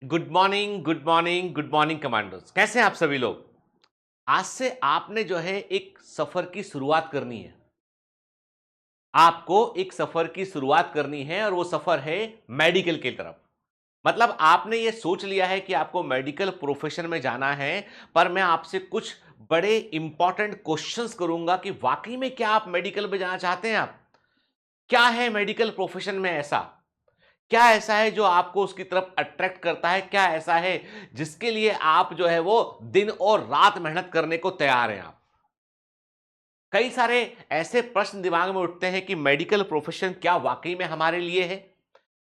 Good morning, good morning, good morning commandos. कैसे हैं आप सभी लोग? आज से आपने जो है एक सफर की शुरुआत करनी है। आपको एक सफर की शुरुआत करनी है और वो सफर है मेडिकल की तरफ। मतलब आपने ये सोच लिया है कि आपको मेडिकल प्रोफेशन में जाना है, पर मैं आपसे कुछ बड़े इंपॉर्टेंट क्वेश्चंस करूंगा कि वाकई में क्या आप मेडिकल में जाना चाहते हैं आप? क्या है मेडिकल प्रोफेशन में ऐसा? क्या ऐसा है जो आपको उसकी तरफ अट्रैक्ट करता है? क्या ऐसा है जिसके लिए आप जो है वो दिन और रात मेहनत करने को तैयार हैं आप? कई सारे ऐसे प्रश्न दिमाग में उठते हैं कि मेडिकल प्रोफेशन क्या वाकई में हमारे लिए है?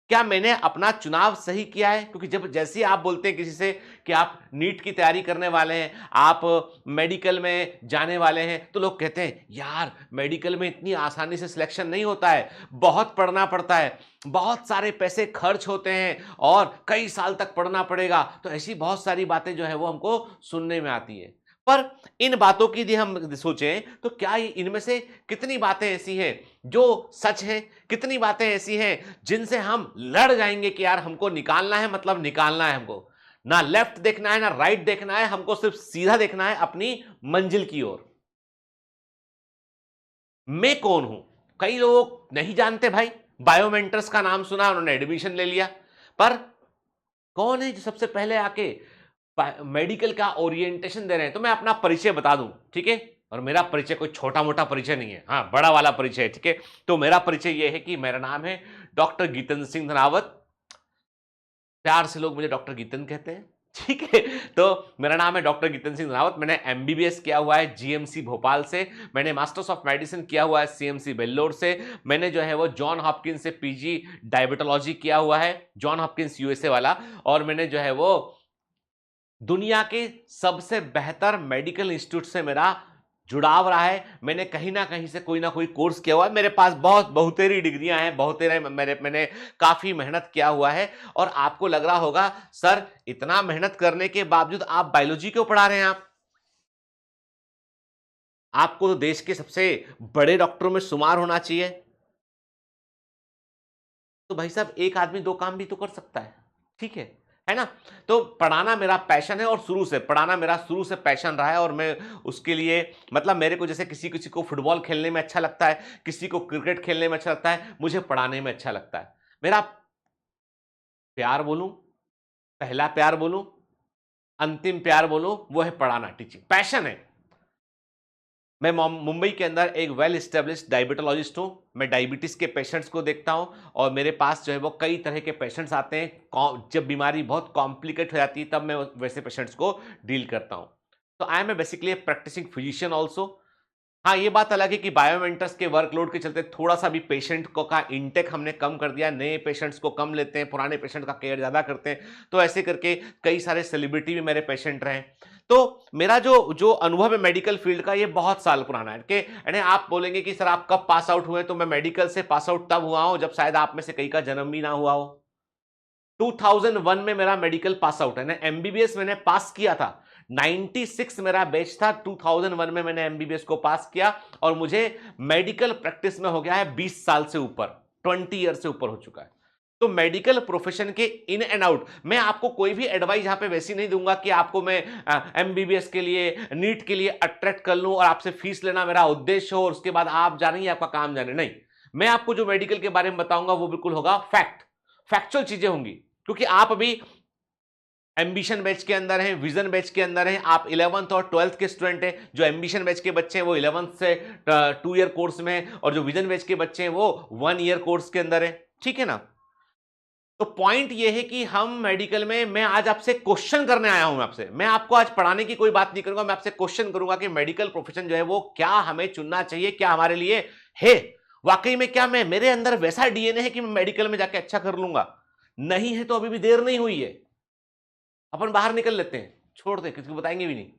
क्या मैंने अपना चुनाव सही किया है? क्योंकि जब जैसे ही आप बोलते हैं किसी से कि आप नीट की तैयारी करने वाले हैं, आप मेडिकल में जाने वाले हैं, तो लोग कहते हैं, "यार, मेडिकल में इतनी आसानी से सिलेक्शन नहीं होता है, बहुत पढ़ना पड़ता है, बहुत सारे पैसे खर्च होते हैं और कई साल तक पढ़ना पड़ेगा।" तो ऐसी बहुत सारी बातें जो है वो हमको सुनने में आती है। पर इन बातों की यदि हम सोचें, तो क्या इनमें से कितनी बातें ऐसी हैं जो सच हैं? कितनी बातें ऐसी हैं जिनसे हम लड़ जाएंगे कि यार हमको निकालना है, मतलब निकालना है हमको। ना लेफ्ट देखना है, ना राइट देखना है, हमको सिर्फ सीधा देखना है अपनी मंजिल की ओर। मैं कौन हूं? कई लोग नहीं जानते भाई। बायोमेंटर्स का नाम सुना, उन्होंने एडमिशन ले लिया। पर कौन है जो सबसे पहले आके मेडिकल का ओरिएंटेशन दे रहे हैं? तो मैं अपना परिचय बता दूं, ठीक है? और मेरा परिचय कोई छोटा मोटा परिचय नहीं है, हाँ, बड़ा वाला परिचय है, ठीक है? तो मेरा परिचय यह है कि मेरा नाम है डॉक्टर गीतन सिंह धनावत। प्यार से लोग मुझे डॉक्टर गीतन कहते हैं, ठीक है? तो मेरा नाम है डॉक्टर गीतन सिंह धनावत। मैंने एमबीबीएस किया हुआ है जीएमसी भोपाल से। मैंने मास्टर्स ऑफ मेडिसिन किया हुआ है सीएमसी बेल्लोर से। मैंने जो है वो जॉन हॉपकिंस से पीजी डायबिटोलॉजी किया हुआ है, जॉन हॉपकिंस यूएसए वाला। और मैंने जो है वो दुनिया के सबसे बेहतर मेडिकल इंस्टीट्यूट से मेरा जुड़ाव रहा है। मैंने कहीं ना कहीं से कोई ना कोई कोर्स किया हुआ है। मेरे पास बहुतेरी डिग्रियां हैं, बहुतेरे मैंने काफी मेहनत किया हुआ है। और आपको लग रहा होगा, सर इतना मेहनत करने के बावजूद आप बायोलॉजी क्यों पढ़ा रहे हैं? आपको तो देश के सबसे बड़े डॉक्टरों में शुमार होना चाहिए। तो भाई साहब, एक आदमी दो काम भी तो कर सकता है, ठीक है ना? तो पढ़ाना मेरा पैशन है और शुरू से पढ़ाना मेरा शुरू से पैशन रहा है। और मैं उसके लिए, मतलब मेरे को जैसे किसी किसी को फुटबॉल खेलने में अच्छा लगता है, किसी को क्रिकेट खेलने में अच्छा लगता है, मुझे पढ़ाने में अच्छा लगता है। मेरा प्यार बोलूं, पहला प्यार बोलूं, अंतिम प्यार बोलूं, वो है पढ़ाना, टीचिंग, पैशन है। मैं मुंबई के अंदर एक वेल एस्टेब्लिश्ड डायबिटोलॉजिस्ट हूं। मैं डायबिटीज के पेशेंट्स को देखता हूं और मेरे पास जो है वो कई तरह के पेशेंट्स आते हैं। जब बीमारी बहुत कॉम्प्लिकेट हो जाती है तब मैं वैसे पेशेंट्स को डील करता हूं। तो I am a basically practising physician also. हाँ, ये बात अलग है कि बायोमेंटर्स के वर्कलोड के चलते थोड़ा सा भी पेशेंट को का इनटेक हमने कम कर दिया, नए पेशेंट्स को कम लेते हैं, पुराने पेशेंट का केयर ज्यादा करते हैं। तो ऐसे करके कई सारे सेलिब्रिटी भी मेरे पेशेंट रहे। तो मेरा जो जो अनुभव है मेडिकल फील्ड का, ये बहुत साल पुराना है। कि यानी आप बोलेंगे कि सर आप कब पास आउट हुए, तो मैं मेडिकल से पास आउट तब हुआ हूं जब शायद आप में से कई का जन्म भी ना हुआ हो। 2001 में मेरा मेडिकल पास आउट है ना। एमबीबीएस मैंने पास किया था, 96 मेरा बैच था, 2001 में मैंने एमबीबीएस को पास किया। और मुझे मेडिकल प्रैक्टिस में हो गया है 20 साल से ऊपर, 20 ईयर से ऊपर हो चुका है। तो मेडिकल प्रोफेशन के इन एंड आउट मैं आपको कोई भी एडवाइस यहां पे वैसी नहीं दूंगा कि आपको मैं एमबीबीएस के लिए, नीट के लिए अट्रैक्ट कर लूं और आपसे फीस लेना मेरा उद्देश्य हो और उसके बाद आप जाने ही आपका काम जाने। नहीं, मैं आपको जो मेडिकल के बारे में बताऊंगा वो बिल्कुल होगा फैक्ट, फैक्चुअल चीजें होंगी। क्योंकि आप अभी एम्बिशन बैच के अंदर हैं, विजन बैच के अंदर हैं, आप 11th और 12th के स्टूडेंट हैं। जो एम्बिशन बैच के बच्चे हैं वो 11th से 2 ईयर कोर्स में हैं और जो विजन बैच के बच्चे हैं वो 1 ईयर कोर्स के अंदर है, ठीक है ना? तो पॉइंट ये है कि हम मेडिकल में, मैं आज आपसे क्वेश्चन करने आया हूं। आपसे मैं आपको आज पढ़ाने की कोई बात नहीं करूंगा, मैं आपसे क्वेश्चन करूंगा कि मेडिकल प्रोफेशन जो है वो क्या हमें चुनना चाहिए, क्या हमारे लिए है वाकई में। क्या मैं, मेरे अंदर वैसा डीएनए है कि मैं मेडिकल में जाके अच्छा कर लूंगा? नहीं है तो अभी भी देर नहीं हुई है, अपन बाहर निकल लेते हैं, छोड़ दे, किसी को बताएंगे भी नहीं,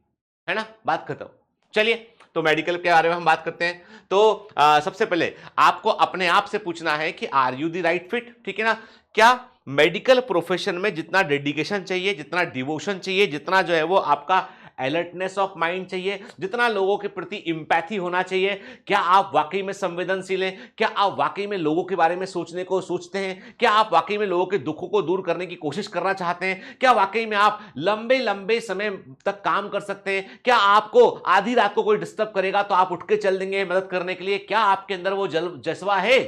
है ना? बात खत्म। चलिए, तो मेडिकल के बारे में हम बात करते हैं। तो सबसे पहले आपको अपने आप से पूछना है कि are you the right fit, ठीक है ना? क्या मेडिकल प्रोफेशन में जितना डेडिकेशन चाहिए, जितना डिवोशन चाहिए, जितना जो है वो आपका अलर्टनेस ऑफ माइंड चाहिए, जितना लोगों के प्रति इंपैथी होना चाहिए। क्या आप वाकई में संवेदनशील हैं? क्या आप वाकई में लोगों के बारे में सोचने को सोचते हैं? क्या आप वाकई में लोगों के दुखों को दूर करने की कोशिश करना चाहते हैं? क्या वाकई में आप लंबे लंबे समय तक काम कर सकते हैं? क्या आपको आधी रात को कोई डिस्टर्ब करेगा तो आप उठ के चल देंगे मदद करने के लिए? क्या आपके अंदर वो जज्बा है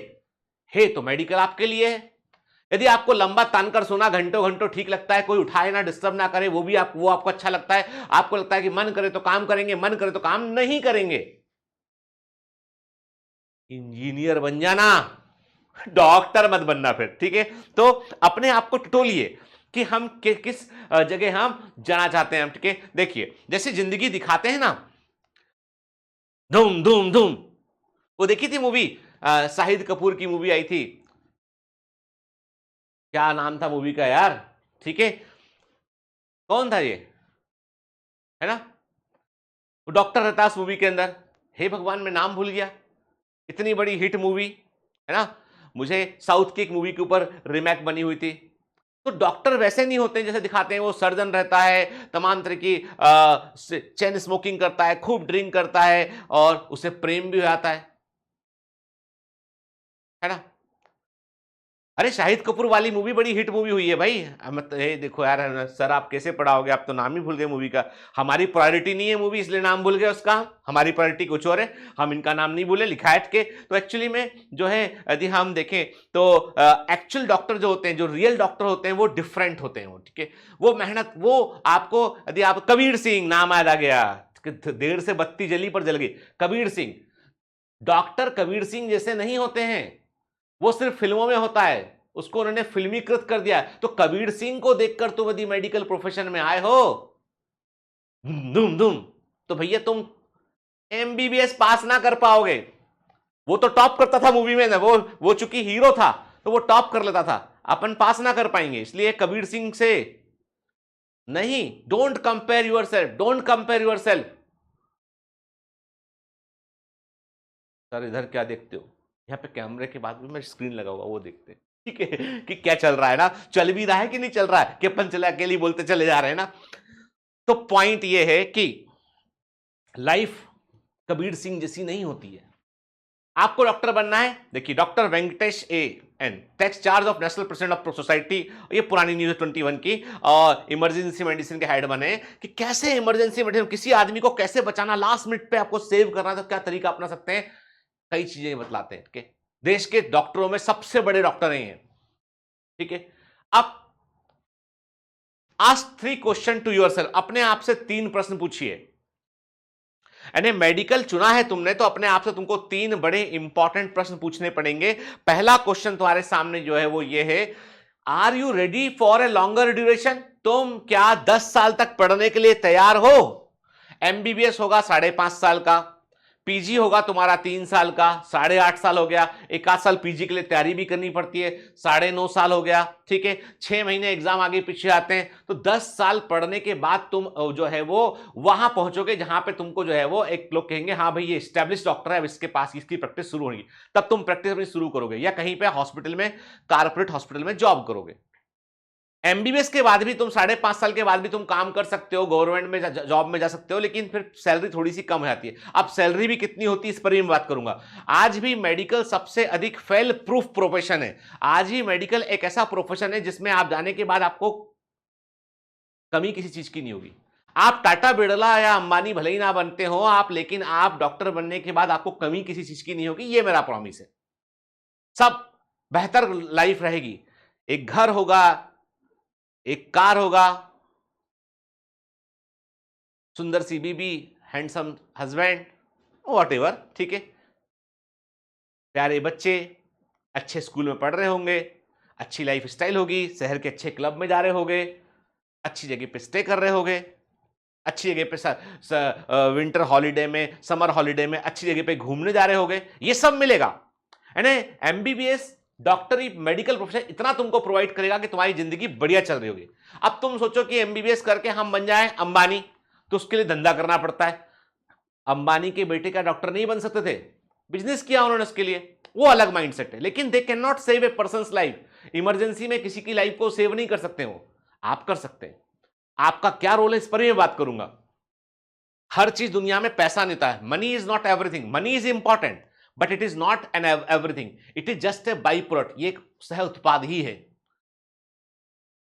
तो मेडिकल आपके लिए है। यदि आपको लंबा तानकर सोना घंटों घंटों ठीक लगता है, कोई उठाए ना, डिस्टर्ब ना करे, वो आपको अच्छा लगता है, आपको लगता है कि मन करे तो काम करेंगे, मन करे तो काम नहीं करेंगे, इंजीनियर बन जाना, डॉक्टर मत बनना फिर, ठीक है। तो अपने आप को टटोलिए कि हम किस जगह हम जाना चाहते हैं, ठीक है। देखिए जैसे जिंदगी दिखाते हैं ना, धूम धूम धूम, वो देखी थी मूवी, शाहिद कपूर की मूवी आई थी, क्या नाम था मूवी का यार, ठीक है, कौन था ये, है ना, वो डॉक्टर रहता है उस मूवी के अंदर, हे भगवान मैं नाम भूल गया, इतनी बड़ी हिट मूवी है ना। मुझे साउथ की एक मूवी के ऊपर रिमेक बनी हुई थी। तो डॉक्टर वैसे नहीं होते जैसे दिखाते हैं, वो सर्जन रहता है, तमाम तरह की चेन स्मोकिंग करता है, खूब ड्रिंक करता है और उसे प्रेम भी हो जाता है ना। अरे शाहिद कपूर वाली मूवी बड़ी हिट मूवी हुई है भाई। देखो यार सर, आप कैसे पढ़ाओगे, आप तो नाम ही भूल गए मूवी का। हमारी प्रायोरिटी नहीं है मूवी, इसलिए नाम भूल गए उसका। हमारी प्रायोरिटी कुछ और है, हम इनका नाम नहीं भूले, लिखायत के। तो एक्चुअली में जो है, यदि हम देखें तो एक्चुअल डॉक्टर जो होते हैं, जो रियल डॉक्टर होते हैं, वो डिफरेंट होते हैं, वो ठीक है, वो मेहनत, वो आपको, यदि आप कबीर सिंह नाम याद आ गया, देर से बत्ती जली पर जल गई, कबीर सिंह, डॉक्टर कबीर सिंह जैसे नहीं होते हैं, वो सिर्फ फिल्मों में होता है, उसको उन्होंने फिल्मीकृत कर दिया। तो कबीर सिंह को देखकर तुम यदि मेडिकल प्रोफेशन में आए हो धूम धूम, तो भैया तुम एमबीबीएस पास ना कर पाओगे। वो तो टॉप करता था मूवी में ना, वो चूंकि हीरो था तो वो टॉप कर लेता था, अपन पास ना कर पाएंगे। इसलिए कबीर सिंह से नहीं, don't compare yourself, don't compare yourself. Sir इधर क्या देखते हो, यहाँ पे कैमरे के बाद भी मैं स्क्रीन लगा हुआ, वो देखते हैं, ठीक है, कि क्या चल रहा है ना, चल भी रहा है कि नहीं चल रहा है, कि अपन चले अकेले बोलते चले जा रहे हैं ना। तो पॉइंट ये है कि लाइफ कबीर सिंह जैसी नहीं होती है। आपको डॉक्टर बनना है, देखिए doctor Venkatesh A N takes charge of national president of society, ये पुरानी न्यूज 21 की, और इमरजेंसी मेडिसिन के हेड बने कि कैसे इमरजेंसी मेडिसिन, किसी आदमी को कैसे बचाना, लास्ट मिनट पे आपको सेव करना, तो क्या तरीका अपना सकते हैं, कई चीजें बतलाते हैं, ठीक है। देश के डॉक्टरों में सबसे बड़े डॉक्टर हैं, ठीक है। अब आस्क 3 क्वेश्चन टू योरसेल्फ, अपने आप से 3 प्रश्न पूछिए। यानी मेडिकल चुना है तुमने, तो अपने आप से तुमको 3 बड़े इंपॉर्टेंट प्रश्न पूछने पड़ेंगे। पहला क्वेश्चन तुम्हारे सामने जो है वो ये है, are you ready for a longer duration, तुम क्या 10 साल तक पढ़ने के लिए तैयार हो। एमबीबीएस होगा 5.5 साल का, पीजी होगा तुम्हारा 3 साल का, 8.5 साल हो गया, 1 साल पीजी के लिए तैयारी भी करनी पड़ती है, 9.5 साल हो गया, ठीक है, 6 महीने एग्जाम आगे पीछे आते हैं, तो 10 साल पढ़ने के बाद तुम जो है वो वहां पहुंचोगे जहां पे तुमको जो है वो एक लोग कहेंगे हाँ भाई ये एस्टैब्लिश डॉक्टर है, अब इसके पास इसकी प्रैक्टिस शुरू होगी, तब तुम प्रैक्टिस अपनी शुरू करोगे, या कहीं पे हॉस्पिटल में, कारपोरेट हॉस्पिटल में जॉब करोगे। एमबीबीएस के बाद भी तुम 5.5 साल के बाद भी तुम काम कर सकते हो, गवर्नमेंट में जॉब में जा सकते हो, लेकिन फिर सैलरी थोड़ी सी कम हो जाती है। अब सैलरी भी कितनी होती है इस पर भी मैं बात करूंगा। आज भी मेडिकल सबसे अधिक फेल प्रूफ प्रोफेशन है। आज ही मेडिकल एक ऐसा प्रोफेशन है जिसमें आप जाने के बाद आपको कमी किसी चीज की नहीं होगी। आप टाटा बिरला या अंबानी भले ही ना बनते हो आप, लेकिन आप डॉक्टर बनने के बाद आपको कमी किसी चीज की नहीं होगी, ये मेरा प्रॉमिस है। सब बेहतर लाइफ रहेगी, एक घर होगा, एक कार होगा, सुंदर सी बीबी, हैंडसम हस्बैंड, वॉट, ठीक है, प्यारे बच्चे, अच्छे स्कूल में पढ़ रहे होंगे, अच्छी लाइफ स्टाइल होगी, शहर के अच्छे क्लब में जा रहे होंगे, अच्छी जगह पे स्टे कर रहे होंगे, अच्छी जगह पे विंटर हॉलीडे में, समर हॉलीडे में अच्छी जगह पे घूमने जा रहे होंगे, ये सब मिलेगा। यानी एमबीबीएस डॉक्टरी मेडिकल प्रोफेशन इतना तुमको प्रोवाइड करेगा कि तुम्हारी जिंदगी बढ़िया चल रही होगी। अब तुम सोचो कि एमबीबीएस करके हम बन जाएं अंबानी, तो उसके लिए धंधा करना पड़ता है। अंबानी के बेटे का डॉक्टर नहीं बन सकते थे, बिजनेस किया उन्होंने उसके लिए, वो अलग माइंडसेट है, लेकिन they can not save A persons life. Emergency में किसी की लाइफ को सेव नहीं कर सकते, वो आप कर सकते हैं। आपका क्या रोल है इस पर भी मैं बात करूंगा। हर चीज दुनिया में पैसा नहीं होता है। Money is not everything, money is important but it is not N everything, it is just a by product, ये एक सह उत्पाद ही है।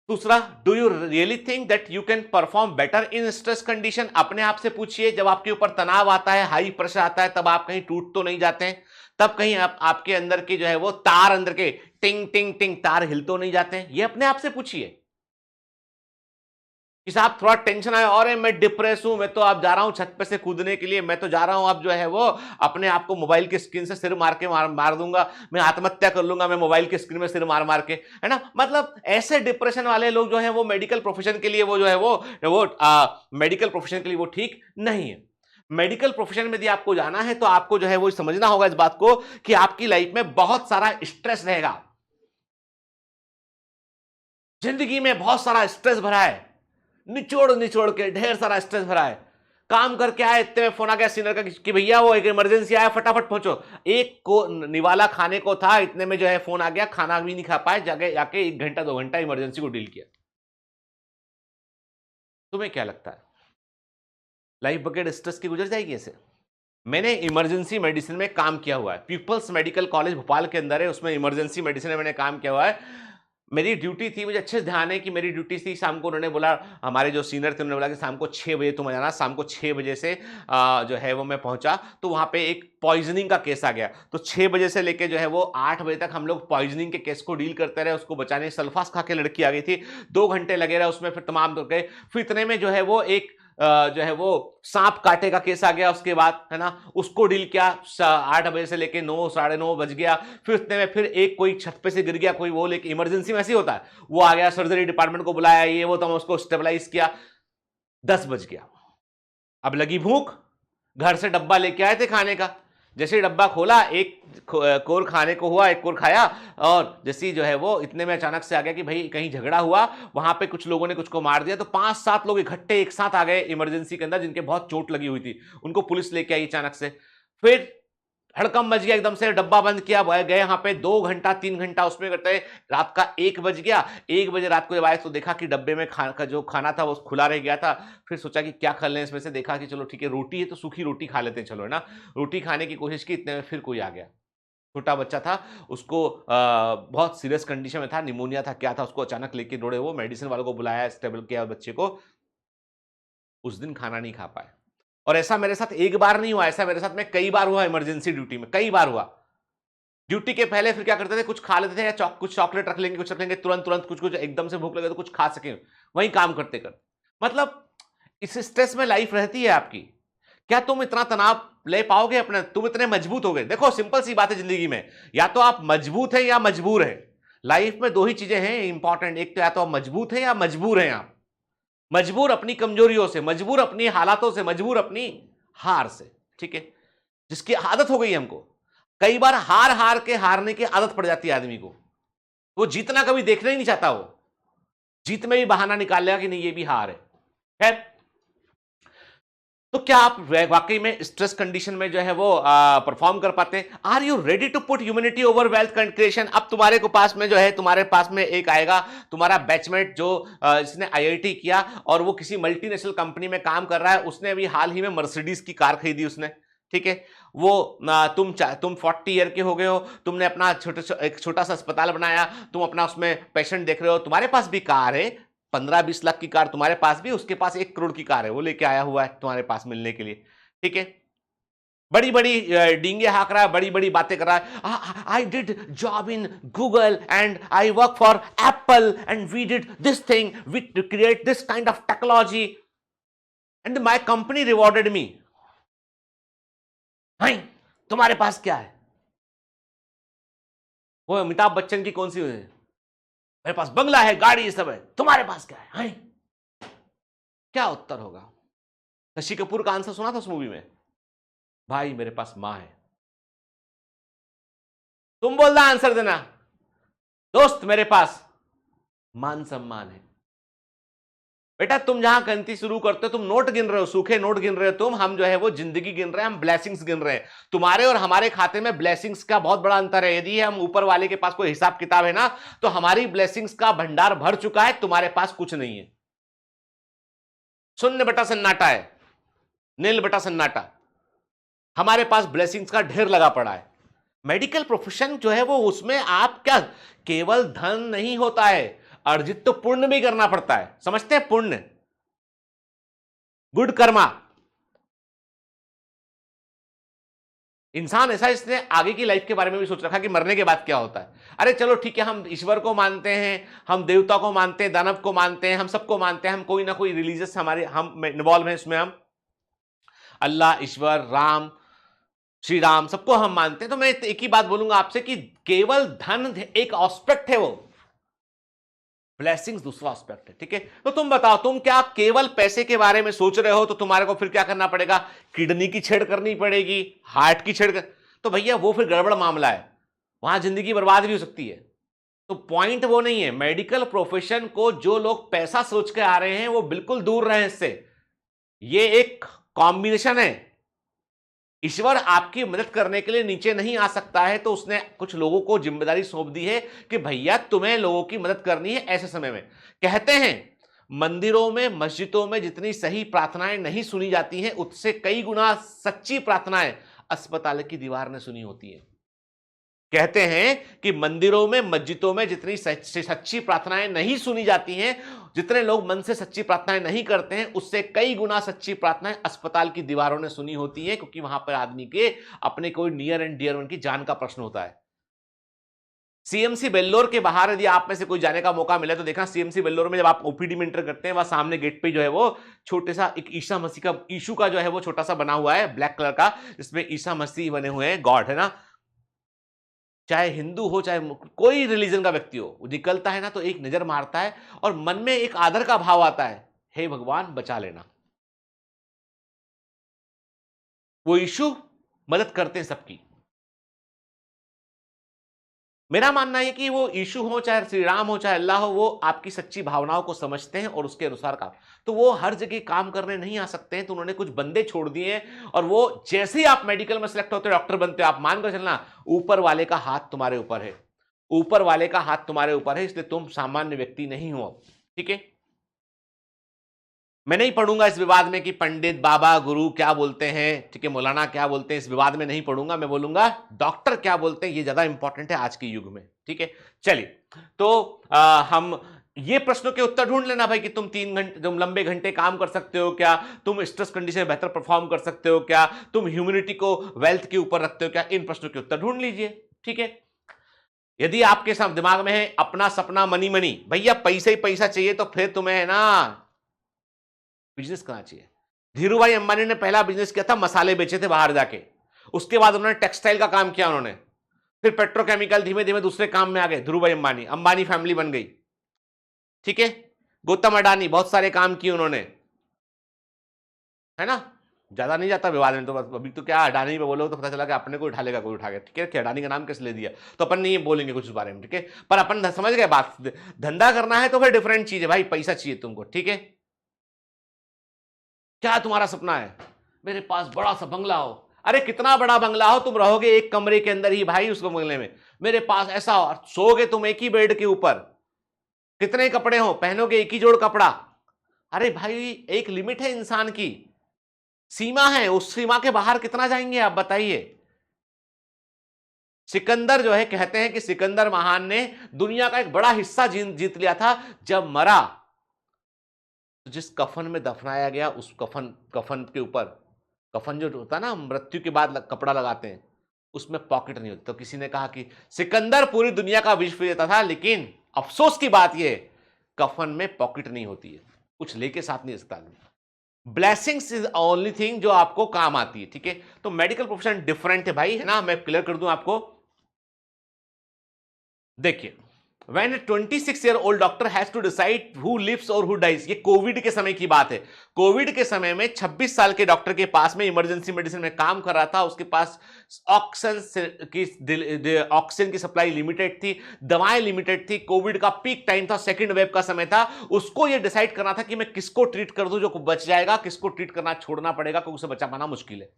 दूसरा, do you really think that you can perform better in stress condition? अपने आप से पूछिए, जब आपके ऊपर तनाव आता है, हाई प्रेशर आता है, तब आप कहीं टूट तो नहीं जाते हैं? तब कहीं आपके अंदर के जो है वो तार, अंदर के टिंग टिंग टिंग तार हिल तो नहीं जाते हैं? ये अपने आप से पूछिए कि साहब थोड़ा टेंशन आया और मैं डिप्रेस हूं, मैं तो अब जा रहा हूं छत पे से कूदने के लिए, मैं तो जा रहा हूं अब जो है वो अपने आप को मोबाइल की स्क्रीन से सिर मार के मार दूंगा, मैं आत्महत्या कर लूंगा, मैं मोबाइल की स्क्रीन में सिर मार मार के, है ना? मतलब ऐसे डिप्रेशन वाले लोग जो है वो मेडिकल प्रोफेशन के लिए वो जो है वो मेडिकल प्रोफेशन के लिए वो ठीक नहीं है। मेडिकल प्रोफेशन में यदि आपको जाना है तो आपको जो है वो समझना होगा इस बात को कि आपकी लाइफ में बहुत सारा स्ट्रेस रहेगा, जिंदगी में बहुत सारा स्ट्रेस भरा है, निचोड़ निचोड़ के ढेर सारा स्ट्रेस भरा है। काम करके आए, इतने में फोन आ गया सीनियर का कि भैया वो एक इमरजेंसी आया, फटाफट पहुंचो। एक को निवाला खाने को था, इतने में जो है फोन आ गया, खाना भी नहीं खा पाए, जाके जाके 1 घंटा 2 घंटा इमरजेंसी को डील किया। तुम्हें क्या लगता है लाइफ बगैर स्ट्रेस की गुजर जाएगी ऐसे? मैंने इमरजेंसी मेडिसिन में काम किया हुआ है, पीपल्स मेडिकल कॉलेज भोपाल के अंदर है, उसमें इमरजेंसी मेडिसिन में मैंने काम किया हुआ है। मेरी ड्यूटी थी, मुझे अच्छे से ध्यान है कि मेरी ड्यूटी थी, शाम को उन्होंने बोला, हमारे जो सीनियर थे उन्होंने बोला कि शाम को 6 बजे तुम आ जाना। शाम को 6 बजे से जो है वो मैं पहुंचा तो वहां पे एक पॉइजनिंग का केस आ गया। तो 6 बजे से लेके जो है वो 8 बजे तक हम लोग पॉइजनिंग के केस को डील करते रहे, उसको बचाने। सल्फास खा के लड़की आ गई थी, 2 घंटे लगे रहे उसमें, फिर तमाम तो गए। फिर इतने में जो है वो एक जो है वो सांप काटे का केस आ गया, उसके बाद है ना उसको डील किया। 8 बजे से लेके 9 साढ़े 9 बज गया। फिर इतने में फिर एक कोई छत पे से गिर गया कोई, वो लेके इमरजेंसी में ऐसे ही होता है, वो आ गया, सर्जरी डिपार्टमेंट को बुलाया, ये वो, तो हम उसको स्टेबलाइज किया। 10 बज गया, अब लगी भूख, घर से डब्बा लेके आए थे खाने का। जैसे ही डब्बा खोला, एक कोर खाने को हुआ, एक कोर खाया, और जैसे जो है वो इतने में अचानक से आ गया कि भाई कहीं झगड़ा हुआ, वहां पे कुछ लोगों ने कुछ को मार दिया। तो 5-7 लोग इकट्ठे एक साथ आ गए इमरजेंसी के अंदर, जिनके बहुत चोट लगी हुई थी, उनको पुलिस लेके आई अचानक से। फिर हड़कंप मच गया, एकदम से डब्बा बंद किया, गए यहाँ पे 2 घंटा 3 घंटा उसमें करते। रात का 1 बज गया। 1 बजे रात को जब आए तो देखा कि डब्बे में जो खाना था वो खुला रह गया था। फिर सोचा कि क्या खा लें इसमें से, देखा कि चलो ठीक है रोटी है तो सूखी रोटी खा लेते हैं, चलो, है ना। रोटी खाने की कोशिश की, इतने में फिर कोई आ गया, छोटा बच्चा था, उसको बहुत सीरियस कंडीशन में था, निमोनिया था क्या था, उसको अचानक लेके दौड़े, वो मेडिसिन वालों को बुलाया, स्टेबल किया बच्चे को। उस दिन खाना नहीं खा पाए। और ऐसा मेरे साथ एक बार नहीं हुआ, ऐसा मेरे साथ में कई बार हुआ, इमरजेंसी ड्यूटी में कई बार हुआ। ड्यूटी के पहले फिर क्या करते थे, कुछ खा लेते थे, या कुछ चॉकलेट रख लेंगे, कुछ रख लेंगे, तुरंत तुरंत कुछ कुछ एकदम से भूख लगे तो कुछ खा सके, वहीं काम करते करते। मतलब इस स्ट्रेस में लाइफ रहती है आपकी। क्या तुम इतना तनाव ले पाओगे अपने? तुम इतने मजबूत हो गए? देखो सिंपल सी बात है जिंदगी में, या तो आप मजबूत हैं या मजबूर हैं। लाइफ में 2 ही चीजें हैं इंपॉर्टेंट, एक तो या तो आप मजबूत हैं या मजबूर हैं आप। मजबूर अपनी कमजोरियों से, मजबूर अपनी हालातों से, मजबूर अपनी हार से, ठीक है, जिसकी आदत हो गई हमको। कई बार हार हार के हारने की आदत पड़ जाती है आदमी को, वो जीतना कभी देखना ही नहीं चाहता, वो जीत में भी बहाना निकाल लेगा कि नहीं ये भी हार है। खैर, तो क्या आप वाकई में स्ट्रेस कंडीशन में जो है वो परफॉर्म कर पाते हैं? Are you ready to put humanity over wealth creation? अब तुम्हारे को पास में जो है, तुम्हारे पास में एक आएगा तुम्हारा बैचमेट जो जिसने आईआईटी किया और वो किसी मल्टीनेशनल कंपनी में काम कर रहा है। उसने अभी हाल ही में मर्सिडीज की कार खरीदी उसने, ठीक है। वो तुम 40 ईयर के हो गए हो, तुमने अपना एक छोटा सा अस्पताल बनाया, तुम अपना उसमें पेशेंट देख रहे हो, तुम्हारे पास भी कार है, 15-20 लाख की कार तुम्हारे पास भी, उसके पास 1 करोड़ की कार है, वो लेके आया हुआ है तुम्हारे पास मिलने के लिए, ठीक है। बड़ी बड़ी डींगे हाँक रहा है, बड़ी बड़ी बातें कर रहा है। I did job in Google and I work for Apple and we did this thing, we create this kind of technology and my company rewarded me. Hi, तुम्हारे पास क्या है? वो अमिताभ बच्चन की कौन सी है, मेरे पास बंगला है, गाड़ी, ये सब है, तुम्हारे पास क्या है? हाय, क्या उत्तर होगा? शशि कपूर का आंसर सुना था उस मूवी में, भाई मेरे पास मां है। तुम बोलना आंसर देना, दोस्त मेरे पास मान सम्मान है। बेटा तुम जहां गिनती शुरू करते हो, तुम नोट गिन रहे हो, सूखे नोट गिन रहे हो तुम, हम जो है वो जिंदगी गिन रहे हैं, हम ब्लेसिंग्स गिन रहे हैं। तुम्हारे और हमारे खाते में ब्लेसिंग्स का बहुत बड़ा अंतर है। यदि हम ऊपर वाले के पास कोई हिसाब किताब है ना, तो हमारी ब्लेसिंग्स का भंडार भर चुका है, तुम्हारे पास कुछ नहीं है, शून्य बटा सन्नाटा है। नील बटा सन्नाटा। हमारे पास ब्लेसिंग्स का ढेर लगा पड़ा है। मेडिकल प्रोफेशन जो है वो, उसमें आप क्या केवल धन नहीं होता है, अर्जित तो पुण्य भी करना पड़ता है। समझते हैं? पुण्य, गुड कर्मा। इंसान ऐसा, इसने आगे की लाइफ के बारे में भी सोच रखा कि मरने के बाद क्या होता है। अरे चलो ठीक है, हम ईश्वर को मानते हैं, हम देवता को मानते हैं, दानव को मानते हैं, हम सबको मानते हैं, हम कोई ना कोई रिलीजियस हमारे हम इन्वॉल्व हैं इसमें, हम अल्लाह, ईश्वर, राम, श्री राम, सबको हम मानते हैं। तो मैं एक ही बात बोलूंगा आपसे कि केवल धन एक एस्पेक्ट है, वो ब्लेसिंग्स दूसरा एस्पेक्ट है। ठीक है, तो तुम बताओ, तुम क्या केवल पैसे के बारे में सोच रहे हो? तो तुम्हारे को फिर क्या करना पड़ेगा? किडनी की छेड़ करनी पड़ेगी, हार्ट की छेड़ तो भैया वो फिर गड़बड़ मामला है, वहां जिंदगी बर्बाद भी हो सकती है। तो पॉइंट वो नहीं है। मेडिकल प्रोफेशन को जो लोग पैसा सोच के आ रहे हैं वो बिल्कुल दूर रहे इससे। ये एक कॉम्बिनेशन है। ईश्वर आपकी मदद करने के लिए नीचे नहीं आ सकता है, तो उसने कुछ लोगों को जिम्मेदारी सौंप दी है कि भैया तुम्हें लोगों की मदद करनी है ऐसे समय में। कहते हैं मंदिरों में, मस्जिदों में जितनी सही प्रार्थनाएं नहीं सुनी जाती हैं, उससे कई गुना सच्ची प्रार्थनाएं अस्पताल की दीवार ने सुनी होती है। कहते हैं कि मंदिरों में, मस्जिदों में जितनी सच्ची प्रार्थनाएं नहीं सुनी जाती हैं, जितने लोग मन से सच्ची प्रार्थनाएं नहीं करते हैं, उससे कई गुना सच्ची प्रार्थनाएं अस्पताल की दीवारों ने सुनी होती हैं, क्योंकि वहां पर आदमी के अपने कोई नियर एंड डियर वन की जान का प्रश्न होता है। सीएमसी बेल्लोर के बाहर यदि आप में से कोई जाने का मौका मिले तो देखना, सीएमसी बेल्लोर में जब आप ओपीडी में एंटर करते हैं, वहां सामने गेट पे जो है वो छोटे सा एक ईसा मसीह का इशू का जो है वो छोटा सा बना हुआ है, ब्लैक कलर का, जिसमें ईसा मसीह बने हुए हैं, गॉड है ना। चाहे हिंदू हो, चाहे कोई रिलीजन का व्यक्ति हो, वो निकलता है ना तो एक नजर मारता है और मन में एक आदर का भाव आता है, हे भगवान बचा लेना। वो यीशु मदद करते हैं सबकी। मेरा मानना है कि वो यीशु हो, चाहे श्री राम हो, चाहे अल्लाह हो, वो आपकी सच्ची भावनाओं को समझते हैं और उसके अनुसार काम। तो वो हर जगह काम करने नहीं आ सकते हैं, तो उन्होंने कुछ बंदे छोड़ दिए हैं। और वो जैसे ही आप मेडिकल में सेलेक्ट होते हो, डॉक्टर बनते हो, आप मानकर चलना ऊपर वाले का हाथ तुम्हारे ऊपर है। ऊपर वाले का हाथ तुम्हारे ऊपर है, इसलिए तुम सामान्य व्यक्ति नहीं हो। ठीक है, मैं नहीं पढ़ूंगा इस विवाद में कि पंडित, बाबा, गुरु क्या बोलते हैं, ठीक है, मौलाना क्या बोलते हैं, इस विवाद में नहीं पढ़ूंगा। मैं बोलूंगा डॉक्टर क्या बोलते हैं, ये ज्यादा इंपॉर्टेंट है आज के युग में। ठीक है, चलिए, तो हम ये प्रश्नों के उत्तर ढूंढ लेना भाई कि तुम 3 घंटे, तुम लंबे घंटे काम कर सकते हो क्या, तुम स्ट्रेस कंडीशन में बेहतर परफॉर्म कर सकते हो क्या, तुम ह्यूमिनिटी को वेल्थ के ऊपर रखते हो क्या, इन प्रश्नों के उत्तर ढूंढ लीजिए। ठीक है, यदि आपके साथ दिमाग में है अपना सपना मनी मनी, भैया पैसा ही पैसा चाहिए, तो फिर तुम्हें है ना बिजनेस करना चाहिए। धीरूभाई अंबानी ने पहला बिजनेस किया था, मसाले बेचे थे बाहर जाके। उसके बाद उन्होंने टेक्सटाइल का काम किया उन्होंने, फिर पेट्रोकेमिकल, धीमे धीमे दूसरे काम में आ गए। धीरूभाई अंबानी, अंबानी फैमिली बन गई। ठीक है, गौतम अडानी, बहुत सारे काम किए उन्होंने, है ना। ज्यादा नहीं जाता विवाद में, तो बस अभी तो क्या अडानी पे बोलो तो पता चला कि अपने को उठा लेगा कोई, उठा गया। ठीक है, कि अडानी का नाम कैसे ले दिया, तो अपन नहीं बोलेंगे कुछ उस बारे में। ठीक है, पर अपन समझ गए बात। धंधा करना है तो फिर डिफरेंट चीज है भाई, पैसा चाहिए तुमको। ठीक है, क्या तुम्हारा सपना है? मेरे पास बड़ा सा बंगला हो। अरे कितना बड़ा बंगला हो, तुम रहोगे एक कमरे के अंदर ही भाई उस बंगले में। मेरे पास ऐसा हो, सोओगे तुम एक ही बेड के ऊपर। कितने कपड़े हो, पहनोगे एक ही जोड़ कपड़ा। अरे भाई एक लिमिट है इंसान की, सीमा है, उस सीमा के बाहर कितना जाएंगे आप बताइए। सिकंदर जो है, कहते हैं कि सिकंदर महान ने दुनिया का एक बड़ा हिस्सा जीत लिया था। जब मरा तो जिस कफन में दफनाया गया, उस कफन के ऊपर, कफन जो होता है ना मृत्यु के बाद कपड़ा लगाते हैं, उसमें पॉकेट नहीं होती। तो किसी ने कहा कि सिकंदर पूरी दुनिया का विश्व देता था, लेकिन अफसोस की बात यह, कफन में पॉकेट नहीं होती है, कुछ लेके साथ नहीं सकता आदमी। ब्लेसिंग्स इज ओनली थिंग जो आपको काम आती है। ठीक है, तो मेडिकल प्रोफेशन डिफरेंट है भाई, है ना। मैं क्लियर कर दूं आपको, देखिए, When a 26-year-old doctor has to decide who lives or who dies, ये कोविड के समय की बात है। कोविड के समय में 26 साल के डॉक्टर के पास में इमरजेंसी मेडिसिन में काम कर रहा था, उसके पास ऑक्सीजन की सप्लाई लिमिटेड थी, दवाएं लिमिटेड थी, कोविड का पीक टाइम था, सेकंड वेव का समय था। उसको ये डिसाइड करना था कि मैं किसको ट्रीट कर दूं जो बच जाएगा, किसको ट्रीट करना छोड़ना पड़ेगा क्योंकि उसे बचा पाना मुश्किल है।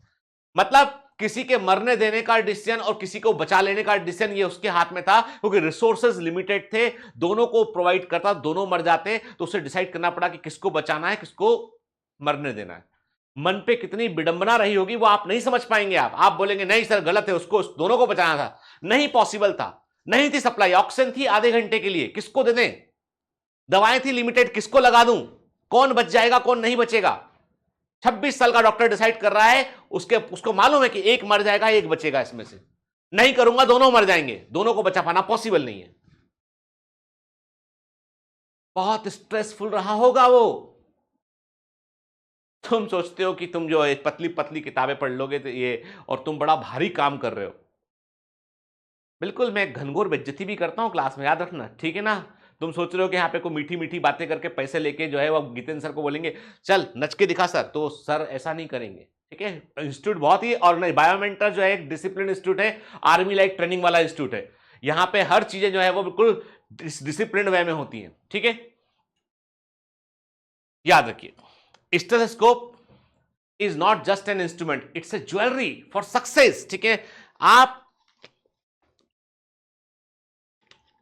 मतलब किसी के मरने देने का डिसीजन और किसी को बचा लेने का डिसीजन ये उसके हाथ में था, क्योंकि रिसोर्सेज लिमिटेड थे, दोनों को प्रोवाइड करता, दोनों मर जाते, तो उसे डिसाइड करना पड़ा कि किसको बचाना है, किसको मरने देना है। मन पे कितनी विडंबना रही होगी वो आप नहीं समझ पाएंगे। आप बोलेंगे नहीं सर गलत है, उसको दोनों को बचाना था, नहीं पॉसिबल था, नहीं थी सप्लाई, ऑक्सीजन थी आधे घंटे के लिए, किसको दे दें, दवाएं थी लिमिटेड, किसको लगा दूं, कौन बच जाएगा कौन नहीं बचेगा। 26 साल का डॉक्टर डिसाइड कर रहा है, उसको मालूम है कि एक मर जाएगा एक बचेगा, इसमें से नहीं करूंगा दोनों मर जाएंगे, दोनों को बचा पाना पॉसिबल नहीं है। बहुत स्ट्रेसफुल रहा होगा वो। तुम सोचते हो कि तुम जो है पतली पतली किताबें पढ़ लोगे तो ये, और तुम बड़ा भारी काम कर रहे हो। बिल्कुल, मैं घनघोर बेइज्जती भी करता हूं क्लास में, याद रखना, ठीक है ना। तुम सोच रहे हो कि यहाँ पे कोई मीठी मीठी बातें करके पैसे लेके जो है वो जितेंद्र सर को बोलेंगे चल नच के दिखा सर, तो सर ऐसा नहीं करेंगे, ठीक है। इंस्टीट्यूट बहुत ही ऑर्गेनाइज, बायोमेंटर जो है एक डिसिप्लिन इंस्टीट्यूट है, आर्मी लाइक ट्रेनिंग वाला इंस्टीट्यूट है। यहाँ पे हर चीजें जो है वो बिल्कुल डिसिप्लिन वे में होती हैं, ठीक है। याद रखिए, stethoscope is not just an instrument, it's a jewellery for success, ठीक है। आप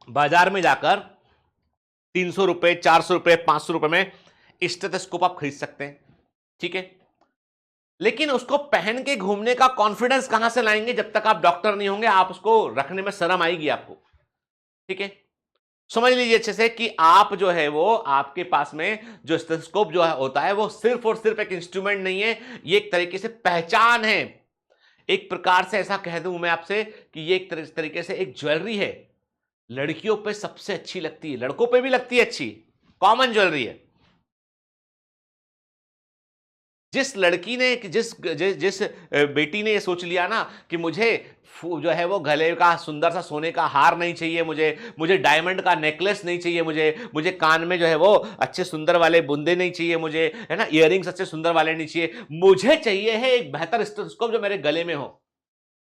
बाजार में जाकर 300 रुपए, 400 रुपए, 500 रुपए में स्टेथोस्कोप आप खरीद सकते हैं, ठीक है। लेकिन उसको पहन के घूमने का कॉन्फिडेंस कहां से लाएंगे जब तक आप डॉक्टर नहीं होंगे, आप उसको रखने में शर्म आएगी आपको, ठीक है। समझ लीजिए अच्छे से कि आप जो है वो आपके पास में जो स्टेथोस्कोप जो है होता है वो सिर्फ और सिर्फ एक इंस्ट्रूमेंट नहीं है, ये एक तरीके से पहचान है। एक प्रकार से ऐसा कह दूं मैं आपसे कि ये एक तरीके से एक ज्वेलरी है। लड़कियों पे सबसे अच्छी लगती है, लड़कों पे भी लगती है अच्छी, कॉमन ज्वेलरी है। जिस लड़की ने जिस जिस जिस बेटी ने ये सोच लिया ना कि मुझे जो है वो गले का सुंदर सा सोने का हार नहीं चाहिए, मुझे डायमंड का नेकलेस नहीं चाहिए, मुझे कान में जो है वो अच्छे सुंदर वाले बुंदे नहीं चाहिए, मुझे है ना इयररिंग्स अच्छे सुंदर वाले नहीं चाहिए, मुझे चाहिए है एक बेहतर स्टेथोस्कोप जो मेरे गले में हो।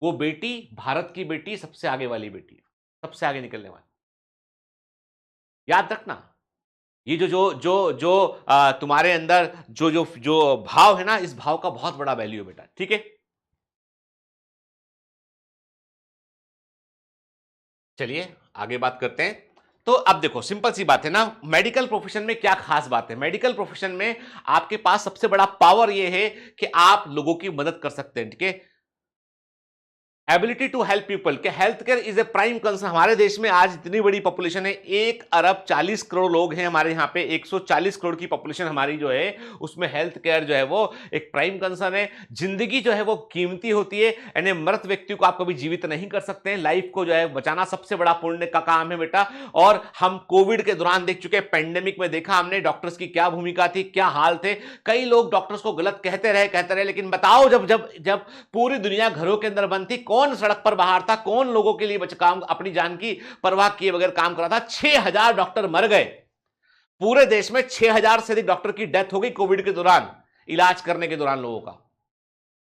वो बेटी भारत की बेटी सबसे आगे वाली बेटी है, सबसे आगे निकलने वाली। याद रखना, ये जो जो जो जो तुम्हारे अंदर जो जो जो भाव है ना, इस भाव का बहुत बड़ा वैल्यू है बेटा, ठीक है। चलिए आगे बात करते हैं। तो अब देखो सिंपल सी बात है ना, मेडिकल प्रोफेशन में क्या खास बात है। मेडिकल प्रोफेशन में आपके पास सबसे बड़ा पावर ये है कि आप लोगों की मदद कर सकते हैं, ठीक है। एबिलिटी टू हेल्प पीपल के health care is a prime concern. हमारे देश में आज इतनी बड़ी पॉपुलेशन है, 1 अरब 40 करोड़ लोग हैं हमारे यहाँ पे, 140 करोड़ की पॉपुलेशन हमारी जो है, उसमें हेल्थ केयर जो है वो एक प्राइम कंसर्न है। जिंदगी जो है वो कीमती होती है, यानी मृत व्यक्ति को आप कभी जीवित नहीं कर सकते हैं। लाइफ को जो है बचाना सबसे बड़ा पुण्य का काम है बेटा। और हम कोविड के दौरान देख चुके, पेंडेमिक में देखा हमने डॉक्टर्स की क्या भूमिका थी, क्या हाल थे। कई लोग डॉक्टर्स को गलत कहते रहे, लेकिन बताओ जब जब जब पूरी दुनिया घरों के अंदर बंद थी, कौन सड़क पर बाहर था, कौन लोगों के लिए काम अपनी जान की परवाह किए बगैर काम कर रहा था। 6000 डॉक्टर मर गए, पूरे देश में 6000 से अधिक डॉक्टर की डेथ हो गई कोविड के दौरान, इलाज करने के दौरान लोगों का।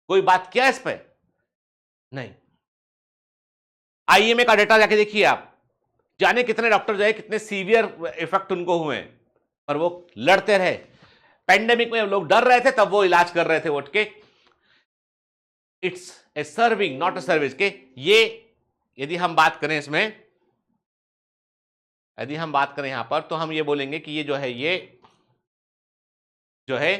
कोई बात क्या इस पे? नहीं। आईएमए का डेटा जाके देखिए आप, जाने कितने डॉक्टर जो है कितने सीवियर इफेक्ट उनको हुए, पर वो लड़ते रहे। पेंडेमिक में लोग डर रहे थे तब वो इलाज कर रहे थे उठ के। It's a serving not a service के। ये यदि हम बात करें इसमें, यदि हम बात करें यहां पर, तो हम ये बोलेंगे कि ये जो है, ये जो है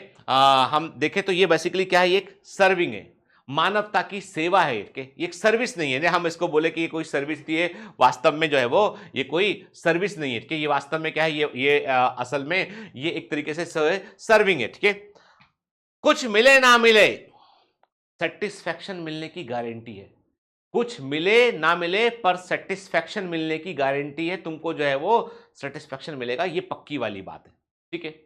हम देखें तो ये बेसिकली क्या है, ये एक सर्विंग है, मानवता की सेवा है, ये एक सर्विस नहीं है। हम इसको बोले कि ये कोई सर्विस थी, ये वास्तव में जो है वो ये कोई सर्विस नहीं है, कि ये वास्तव में क्या है, ये असल में ये एक तरीके से सर्विंग है, ठीक है। कुछ मिले ना मिले, सेटिस्फैक्शन मिलने की गारंटी है। कुछ मिले ना मिले पर सेटिस्फैक्शन मिलने की गारंटी है, तुमको जो है वो सेटिस्फैक्शन मिलेगा, ये पक्की वाली बात है, ठीक है।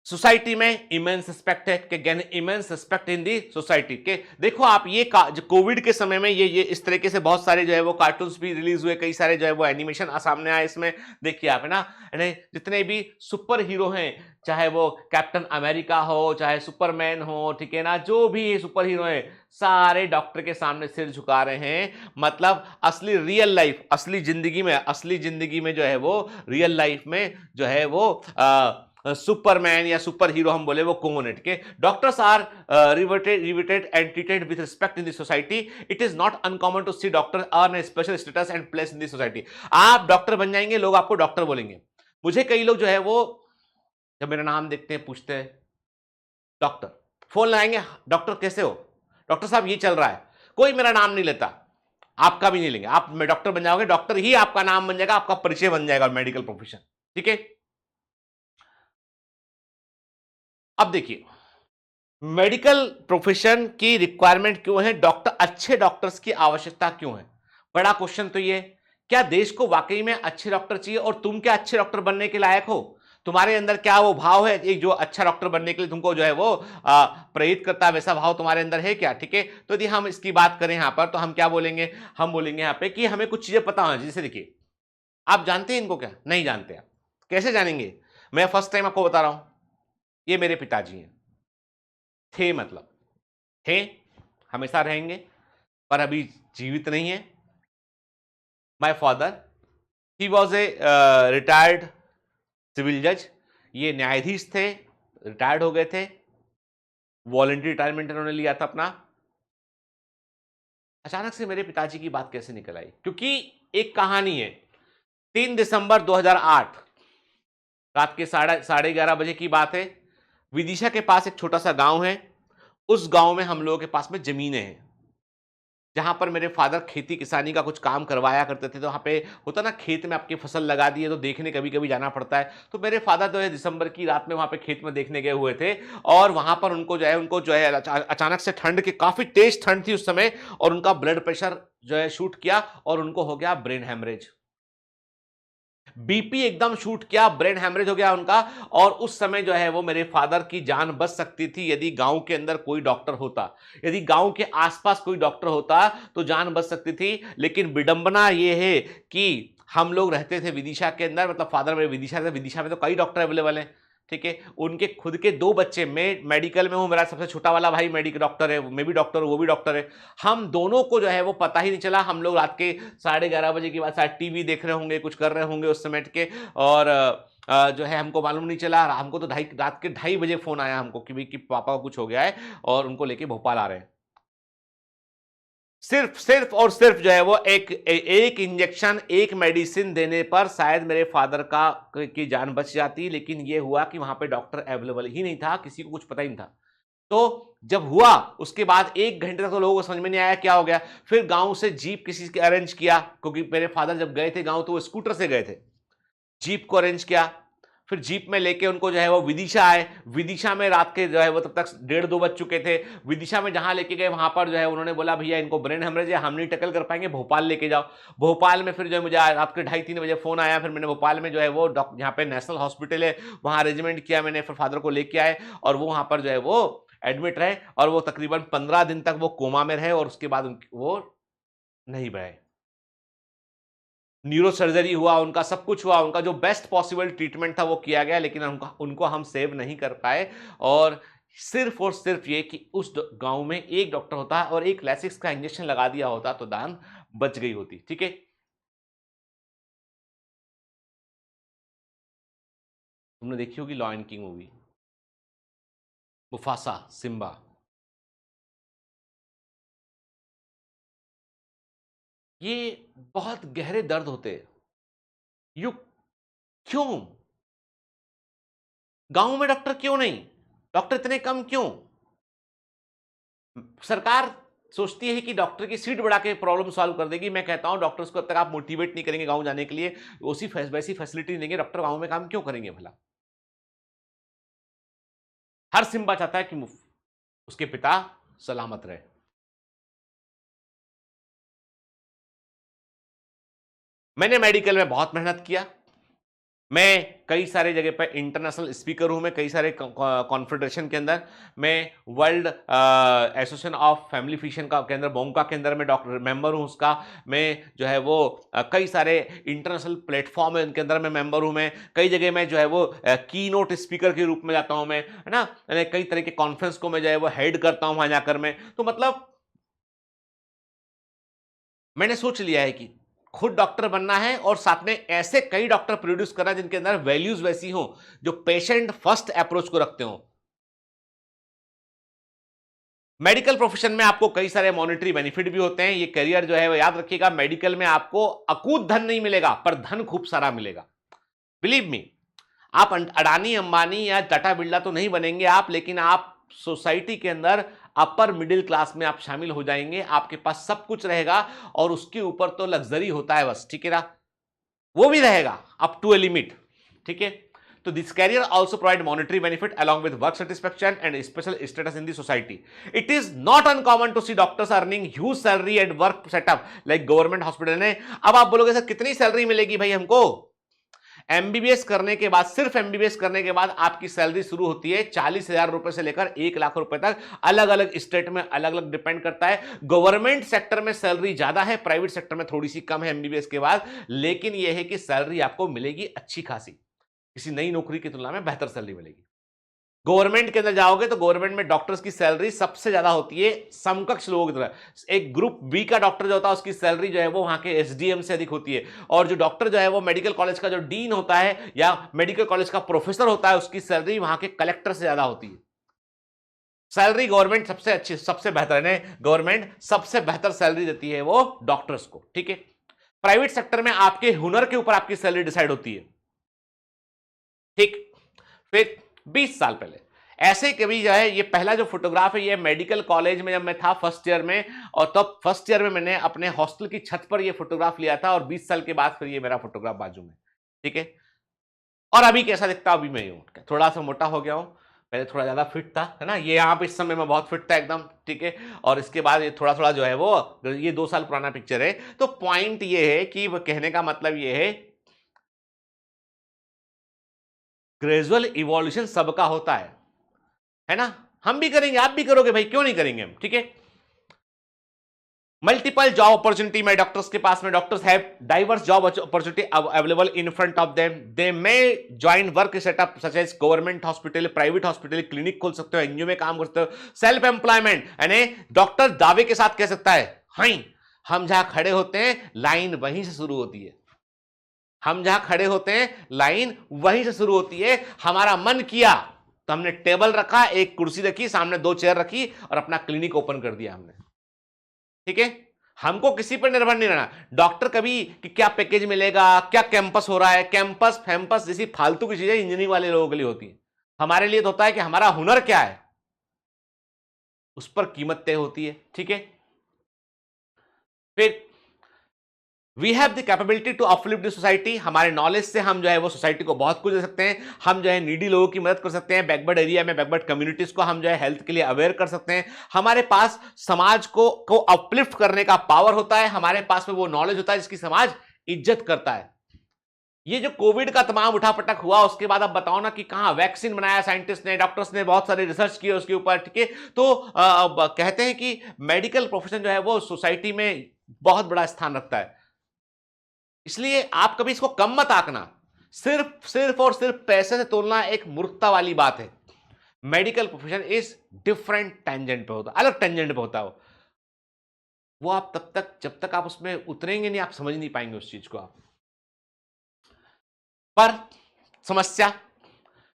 सोसाइटी में इमेंस रिस्पेक्ट है, कि gain immense respect in the society के। देखो आप ये जो कोविड के समय में ये इस तरीके से बहुत सारे जो है वो कार्टून्स भी रिलीज हुए, कई सारे जो है वो एनिमेशन सामने आए इसमें। देखिए आप, है ना, जितने भी सुपर हीरो हैं, चाहे वो कैप्टन अमेरिका हो, चाहे सुपरमैन हो, ठीक है ना, जो भी सुपर हीरो है, सारे डॉक्टर के सामने सिर झुका रहे हैं। मतलब असली रियल लाइफ, असली जिंदगी में जो है वो रियल लाइफ में जो है वो सुपरमैन या सुपर हीरो हम बोले वो कौन है, ठीक है। Doctors are revered and treated with respect in the society. It is not uncommon to see doctor earn a special status and place in the society. आप डॉक्टर बन जाएंगे, लोग आपको डॉक्टर बोलेंगे। मुझे कई लोग जो है वो जब मेरा नाम देखते हैं पूछते हैं डॉक्टर, फोन लगाएंगे, डॉक्टर कैसे हो, डॉक्टर साहब ये चल रहा है, कोई मेरा नाम नहीं लेता, आपका भी नहीं लेंगे, आप डॉक्टर बन जाओगे, डॉक्टर ही आपका नाम बन जाएगा, आपका परिचय बन जाएगा मेडिकल प्रोफेशन। ठीक है, अब देखिए मेडिकल प्रोफेशन की रिक्वायरमेंट क्यों है, डॉक्टर, अच्छे डॉक्टर्स की आवश्यकता क्यों है। बड़ा क्वेश्चन तो ये, क्या देश को वाकई में अच्छे डॉक्टर चाहिए और तुम क्या अच्छे डॉक्टर बनने के लायक हो, तुम्हारे अंदर क्या वो भाव है एक जो अच्छा डॉक्टर बनने के लिए तुमको जो है वो प्रेरित करता है, वैसा भाव तुम्हारे अंदर है क्या। ठीक है, तो यदि हम इसकी बात करें यहां पर तो हम क्या बोलेंगे, हम बोलेंगे यहां पे कि हमें कुछ चीजें पता होना, जैसे देखिए आप जानते हैं इनको, क्या नहीं जानते, आप कैसे जानेंगे, मैं फर्स्ट टाइम आपको बता रहा हूं, ये मेरे पिताजी हैं, थे मतलब थे, हमेशा रहेंगे, पर अभी जीवित नहीं है। My father, he was a retired civil जज, ये न्यायाधीश थे, रिटायर्ड हो गए थे, वॉलंटरी रिटायरमेंट इन्होंने लिया था अपना। अचानक से मेरे पिताजी की बात कैसे निकल आई, क्योंकि एक कहानी है, 3 दिसंबर 2008 रात के 11:30 बजे की बात है, विदिशा के पास एक छोटा सा गांव है, उस गांव में हम लोगों के पास में जमीनें हैं, जहां पर मेरे फादर खेती किसानी का कुछ काम करवाया करते थे, तो वहां पे होता ना खेत में आपकी फसल लगा दी है तो देखने कभी कभी जाना पड़ता है, तो मेरे फादर जो है दिसंबर की रात में वहां पे खेत में देखने गए हुए थे, और वहां पर उनको जो है अचानक से ठंड की, काफी तेज ठंड थी उस समय, और उनका ब्लड प्रेशर जो है शूट किया और उनको हो गया ब्रेन हेमरेज, बीपी एकदम शूट किया, ब्रेन हेमरेज हो गया उनका, और उस समय जो है वो मेरे फादर की जान बच सकती थी यदि गांव के अंदर कोई डॉक्टर होता, यदि गांव के आसपास कोई डॉक्टर होता तो जान बच सकती थी। लेकिन विडंबना ये है कि हम लोग रहते थे विदिशा के अंदर, मतलब फादर मेरे विदिशा थे, विदिशा में तो कई डॉक्टर अवेलेबल हैं। ठीक है, उनके खुद के 2 बच्चे, मैं मेडिकल में हूं, मेरा सबसे छोटा वाला भाई मेडिकल डॉक्टर है, मैं भी डॉक्टर हूं, वो भी डॉक्टर है, हम दोनों को जो है वो पता ही नहीं चला, हम लोग रात के 11:30 बजे के बाद शायद टीवी देख रहे होंगे, कुछ कर रहे होंगे उस समय के, और जो है हमको मालूम नहीं चला, हमको तो रात के 2:30 बजे फोन आया हमको कि भाई कि पापा को कुछ हो गया है और उनको लेके भोपाल आ रहे हैं। सिर्फ सिर्फ और सिर्फ जो है वो एक इंजेक्शन, एक मेडिसिन देने पर शायद मेरे फादर की जान बच जाती, लेकिन ये हुआ कि वहां पे डॉक्टर अवेलेबल ही नहीं था, किसी को कुछ पता ही नहीं था। तो जब हुआ उसके बाद 1 घंटे तक तो लोगों को समझ में नहीं आया क्या हो गया, फिर गांव से जीप किसी के अरेंज किया, क्योंकि मेरे फादर जब गए थे गांव तो वो स्कूटर से गए थे, जीप को अरेंज किया, फिर जीप में लेके उनको जो है वो विदिशा आए, विदिशा में रात के जो है वो तब तक 1:30-2 बज चुके थे, विदिशा में जहां लेके गए वहां पर जो है उन्होंने बोला भैया इनको ब्रेन हेमरेज है, हम नहीं टैकल कर पाएंगे, भोपाल लेके जाओ। भोपाल में फिर जो है मुझे रात के 2:30-3 बजे फोन आया, फिर मैंने भोपाल में जो है वो यहाँ पे नेशनल हॉस्पिटल है वहां अरेंजमेंट किया मैंने, फिर फादर को लेके आए और वो वहां पर जो है वो एडमिट रहे, और वो तकरीबन 15 दिन तक वो कोमा में रहे, और उसके बाद वो नहीं बहे, न्यूरो सर्जरी हुआ उनका, सब कुछ हुआ उनका, जो बेस्ट पॉसिबल ट्रीटमेंट था वो किया गया, लेकिन उनको हम सेव नहीं कर पाए। और सिर्फ ये कि उस गांव में एक डॉक्टर होता है और एक लैसिक्स का इंजेक्शन लगा दिया होता तो दान बच गई होती। ठीक है, तुमने देखी होगी Lion King movie, Mufasa, Simba, ये बहुत गहरे दर्द होते हैं। यू क्यों गांव में डॉक्टर क्यों नहीं, डॉक्टर इतने कम क्यों, सरकार सोचती है कि डॉक्टर की सीट बढ़ा के प्रॉब्लम सॉल्व कर देगी। मैं कहता हूं डॉक्टर्स को अब तक आप मोटिवेट नहीं करेंगे गांव जाने के लिए, वैसी फैसिलिटी देंगे, डॉक्टर गांव में काम क्यों करेंगे भला। हर सिम्बा चाहता है कि उसके पिता सलामत रहे। मैंने मेडिकल में बहुत मेहनत किया, मैं कई सारे जगह पर इंटरनेशनल स्पीकर हूं, मैं कई सारे कॉन्फेडरेशन के अंदर, मैं world association of family physician का के अंदर, बोंका के अंदर मैं डॉक्टर मेंबर हूं उसका, मैं जो है वो कई सारे इंटरनेशनल प्लेटफॉर्म है उनके अंदर मैं मेंबर हूं, मैं कई जगह में जो है वो की नोट स्पीकर के रूप में जाता हूं मैं, है ना, कई तरह के कॉन्फ्रेंस को मैं जो है वो हेड करता हूं वहां जाकर मैं। तो मतलब मैंने सोच लिया है कि खुद डॉक्टर बनना है और साथ में ऐसे कई डॉक्टर प्रोड्यूस करना है जिनके अंदर वैल्यूज वैसी हो, जो पेशेंट फर्स्ट अप्रोच को रखते हो। मेडिकल प्रोफेशन में आपको कई सारे मॉनेटरी बेनिफिट भी होते हैं, ये करियर जो है वो याद रखिएगा, मेडिकल में आपको अकूत धन नहीं मिलेगा पर धन खूब सारा मिलेगा, बिलीव मी। आप अडानी अंबानी या टाटा बिरला तो नहीं बनेंगे आप, लेकिन आप सोसाइटी के अंदर अपर मिडिल क्लास में आप शामिल हो जाएंगे, आपके पास सब कुछ रहेगा और उसके ऊपर तो लग्जरी होता है बस, ठीक है ना, वो भी रहेगा अप टू ए लिमिट, ठीक है। तो this career also provide monetary benefit along with work satisfaction and special status in the society. It is not uncommon to see doctors earning huge salary at work setup like government hospital ने। अब आप बोलोगे sir कितनी salary मिलेगी भाई हमको? MBBS करने के बाद, सिर्फ एमबीबीएस करने के बाद आपकी सैलरी शुरू होती है 40,000 रुपए से लेकर 1 लाख रुपए तक। अलग अलग स्टेट में अलग अलग डिपेंड करता है। गवर्नमेंट सेक्टर में सैलरी ज्यादा है, प्राइवेट सेक्टर में थोड़ी सी कम है एमबीबीएस के बाद, लेकिन यह है कि सैलरी आपको मिलेगी अच्छी खासी, किसी नई नौकरी की तुलना में बेहतर सैलरी मिलेगी। गवर्नमेंट के अंदर जाओगे तो गवर्नमेंट में डॉक्टर्स की सैलरी सबसे ज्यादा होती है समकक्ष लोगों की तरह। एक ग्रुप बी का डॉक्टर जो होता है उसकी सैलरी जो है वो वहां के एसडीएम से अधिक होती है, और जो डॉक्टर जो है वो मेडिकल कॉलेज का जो डीन होता है या मेडिकल कॉलेज का प्रोफेसर होता है उसकी सैलरी वहां के कलेक्टर से ज्यादा होती है। सैलरी गवर्नमेंट सबसे अच्छी, सबसे बेहतर है, गवर्नमेंट सबसे बेहतर सैलरी देती है वो डॉक्टर्स को, ठीक है। प्राइवेट सेक्टर में आपके हुनर के ऊपर आपकी सैलरी डिसाइड होती है, ठीक। फिर 20 साल पहले ऐसे कभी जो है, ये पहला जो फोटोग्राफ है ये मेडिकल कॉलेज में जब मैं था फर्स्ट ईयर में, और तब फर्स्ट ईयर में मैंने अपने हॉस्टल की छत पर ये फोटोग्राफ लिया था, और 20 साल के बाद फिर ये मेरा फोटोग्राफ बाजू में, ठीक है। और अभी कैसा दिखता हूं? अभी मैं हूं थोड़ा सा मोटा हो गया हूं, पहले थोड़ा ज्यादा फिट था, है ना, ये यहाँ पे इस समय मैं बहुत फिट था एकदम, ठीक है। और इसके बाद ये थोड़ा थोड़ा जो है वो, ये 2 साल पुराना पिक्चर है। तो पॉइंट ये है कि वो कहने का मतलब ये है ग्रेजुअल इवोल्यूशन सबका होता है ना। हम भी करेंगे, आप भी करोगे भाई, क्यों नहीं करेंगे हम, ठीक है। मल्टीपल जॉब अपॉर्चुनिटी में डॉक्टर्स के पास में, doctors have diverse job opportunity available in front of them. They may join work setup such as government hospital, private hospital, clinic खोल सकते हो, एनजीओ में काम कर सकते हो, सेल्फ एम्प्लॉयमेंट, यानी डॉक्टर दावे के साथ कह सकता है हाँ हम जहां खड़े होते हैं लाइन वहीं से शुरू होती है, हम जहां खड़े होते हैं लाइन वहीं से शुरू होती है। हमारा मन किया तो हमने टेबल रखा, एक कुर्सी रखी, सामने 2 चेयर रखी और अपना क्लिनिक ओपन कर दिया हमने, ठीक है। हमको किसी पर निर्भर नहीं रहना। डॉक्टर कभी कि क्या पैकेज मिलेगा, क्या कैंपस हो रहा है, कैंपस फैंपस जैसी फालतू की चीजें इंजीनियरिंग वाले लोगों के लिए होती है। हमारे लिए तो होता है कि हमारा हुनर क्या है, उस पर कीमत तय होती है, ठीक है। फिर we have the capability to uplift the society. हमारे नॉलेज से हम जो है वो सोसाइटी को बहुत कुछ दे सकते हैं। हम जो है नीडी लोगों की मदद कर सकते हैं, बैकवर्ड एरिया में बैकवर्ड कम्युनिटीज को हम जो है हेल्थ के लिए अवेयर कर सकते हैं। हमारे पास समाज को अपलिफ्ट करने का पावर होता है, हमारे पास में वो नॉलेज होता है जिसकी समाज इज्जत करता है। ये जो कोविड का तमाम उठापटक हुआ उसके बाद अब बताओ ना कि कहां वैक्सीन बनाया साइंटिस्ट ने, डॉक्टर्स ने बहुत सारे रिसर्च किए उसके ऊपर, ठीक है। तो कहते हैं कि मेडिकल प्रोफेशन जो है वो सोसाइटी में बहुत बड़ा स्थान रखता है, इसलिए आप कभी इसको कम मत आंकना। सिर्फ सिर्फ और सिर्फ पैसे से तोलना एक मूर्खता वाली बात है। Medical profession is different tangent पे होता, अलग टेंजेंट पे होता है वो आप तब तक, जब तक आप उसमें उतरेंगे नहीं आप समझ नहीं पाएंगे उस चीज को आप। पर समस्या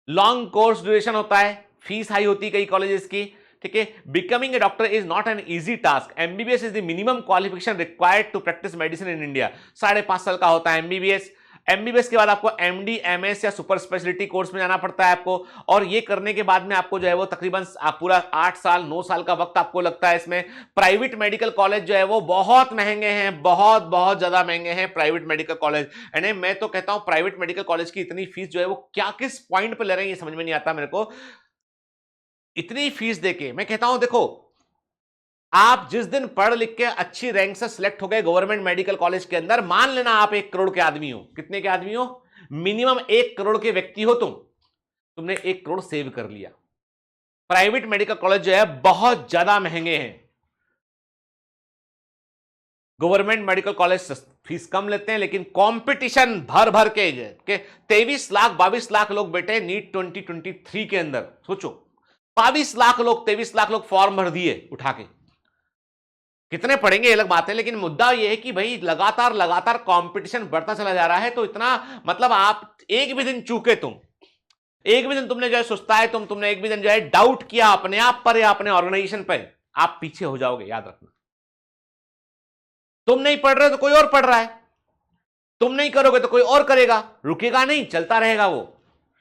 लॉन्ग कोर्स ड्यूरेशन होता है, फीस हाई होती है कई कॉलेजेस की, ठीक है। Becoming a doctor is not an easy task. MBBS is the minimum qualification required to practise medicine in India. 5.5 साल का होता है एमबीबीएस। एमबीबीएस के बाद आपको एमडी, एमएस या सुपर स्पेशलिटी कोर्स में जाना पड़ता है आपको, और ये करने के बाद में आपको जो है वो तकरीबन पूरा 8 साल 9 साल का वक्त आपको लगता है इसमें। प्राइवेट मेडिकल कॉलेज जो है वो बहुत महंगे हैं, बहुत बहुत ज्यादा महंगे हैं प्राइवेट मेडिकल कॉलेज। यानी मैं तो कहता हूं प्राइवेट मेडिकल कॉलेज की इतनी फीस जो है वो क्या किस पॉइंट पर ले रहे हैं ये समझ में नहीं आता मेरे को। इतनी फीस देके मैं कहता हूं देखो, आप जिस दिन पढ़ लिख के अच्छी रैंक से सिलेक्ट हो गए गवर्नमेंट मेडिकल कॉलेज के अंदर, मान लेना आप 1 करोड़ के आदमी हो, कितने के आदमी हो, मिनिमम 1 करोड़ के व्यक्ति हो तुमने 1 करोड़ सेव कर लिया। प्राइवेट मेडिकल कॉलेज जो है बहुत ज्यादा महंगे हैं, गवर्नमेंट मेडिकल कॉलेज फीस कम लेते हैं, लेकिन कंपटीशन भर भर के 23 लाख 22 लाख लोग बेटे नीट 2023 के अंदर, सोचो 22 लाख लोग, 23 लाख लोग फॉर्म भर दिए उठा के। कितने पढ़ेंगे अलग बात है, लेकिन मुद्दा यह है कि भाई लगातार लगातार कंपटीशन बढ़ता चला जा रहा है। तो इतना मतलब आप एक भी दिन चूके, तुम एक भी दिन तुमने जो है सुस्ता है, तुमने एक भी दिन जो है डाउट किया अपने आप पर या अपने ऑर्गेनाइजेशन पर, आप पीछे हो जाओगे, याद रखना। तुम नहीं पढ़ रहे तो कोई और पढ़ रहा है, तुम नहीं करोगे तो कोई और करेगा, रुकेगा नहीं, चलता रहेगा वो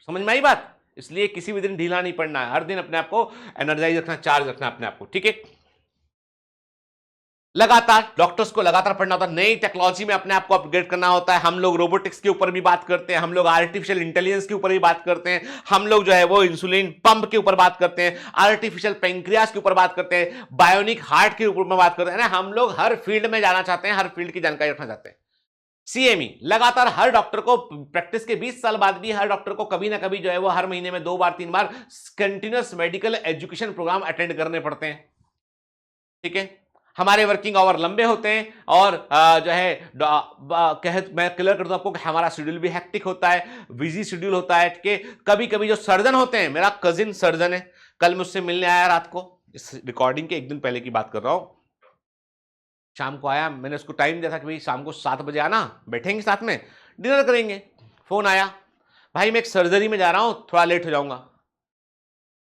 समझ में आई बात? इसलिए किसी भी दिन ढीला नहीं पड़ना है, हर दिन अपने आप को एनर्जाइज रखना, चार्ज रखना अपने आप को, ठीक है। लगातार डॉक्टर्स को लगातार पढ़ना होता है, नई टेक्नोलॉजी में अपने आप को अपग्रेड करना होता है। हम लोग रोबोटिक्स के ऊपर भी बात करते हैं, हम लोग आर्टिफिशियल इंटेलिजेंस के ऊपर भी बात करते हैं, हम लोग जो है वो इंसुलिन पंप के ऊपर बात करते हैं, आर्टिफिशियल पेंक्रियास के ऊपर बात करते हैं, बायोनिक हार्ट के ऊपर में बात करते हैं ना। हम लोग हर फील्ड में जाना चाहते हैं, हर फील्ड की जानकारी रखना चाहते हैं। सीएमई लगातार हर डॉक्टर को प्रैक्टिस के 20 साल बाद भी हर डॉक्टर को कभी ना कभी जो है वो हर महीने में 2 बार 3 बार continuous medical education programme attend करने पड़ते हैं, ठीक है। हमारे वर्किंग आवर लंबे होते हैं और जो है मैं क्लियर कर दूं आपको कि हमारा शेड्यूल भी हेक्टिक होता है, बिजी शेड्यूल होता है, ठीक है। कभी कभी जो सर्जन होते हैं, मेरा कजिन सर्जन है, कल मुझसे मिलने आया रात को, इस रिकॉर्डिंग के एक दिन पहले की बात कर रहा हूं। शाम को आया, मैंने उसको टाइम दिया था कि भाई शाम को 7 बजे आना, बैठेंगे साथ में डिनर करेंगे। फोन आया, भाई मैं एक सर्जरी में जा रहा हूं, थोड़ा लेट हो जाऊंगा।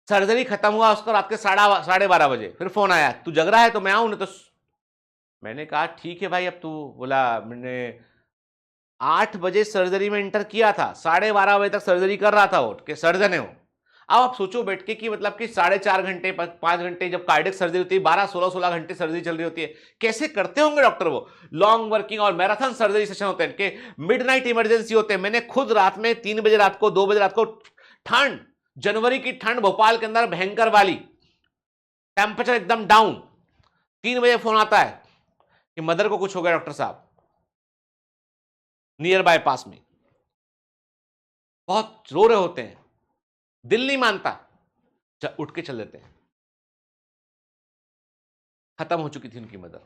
सर्जरी खत्म हुआ उसका रात के 12:30 बजे, फिर फोन आया, तू जग रहा है तो मैं आऊं, नहीं तो। मैंने कहा ठीक है भाई। अब तू बोला, मैंने 8 बजे सर्जरी में इंटर किया था, 12:30 बजे तक सर्जरी कर रहा था वो, कि सर्जन है वो। अब आप सोचो बैठ के कि मतलब कि 4.5 घंटे 5 घंटे जब कार्डियक सर्जरी होती है, 12-16 घंटे सर्जरी चल रही होती है, कैसे करते होंगे डॉक्टर वो। लॉन्ग वर्किंग और मैराथन सर्जरी सेशन होते हैं, कि मिडनाइट इमरजेंसी होते हैं। मैंने खुद रात में 3 बजे रात को, 2 बजे रात को, ठंड, जनवरी की ठंड भोपाल के अंदर भयंकर वाली, टेम्परेचर एकदम डाउन, 3 बजे फोन आता है कि मदर को कुछ हो गया डॉक्टर साहब, नियर बाय पास में। बहुत रो रहे होते हैं, दिल नहीं मानता, उठ के चल देते हैं। खत्म हो चुकी थी उनकी मदर,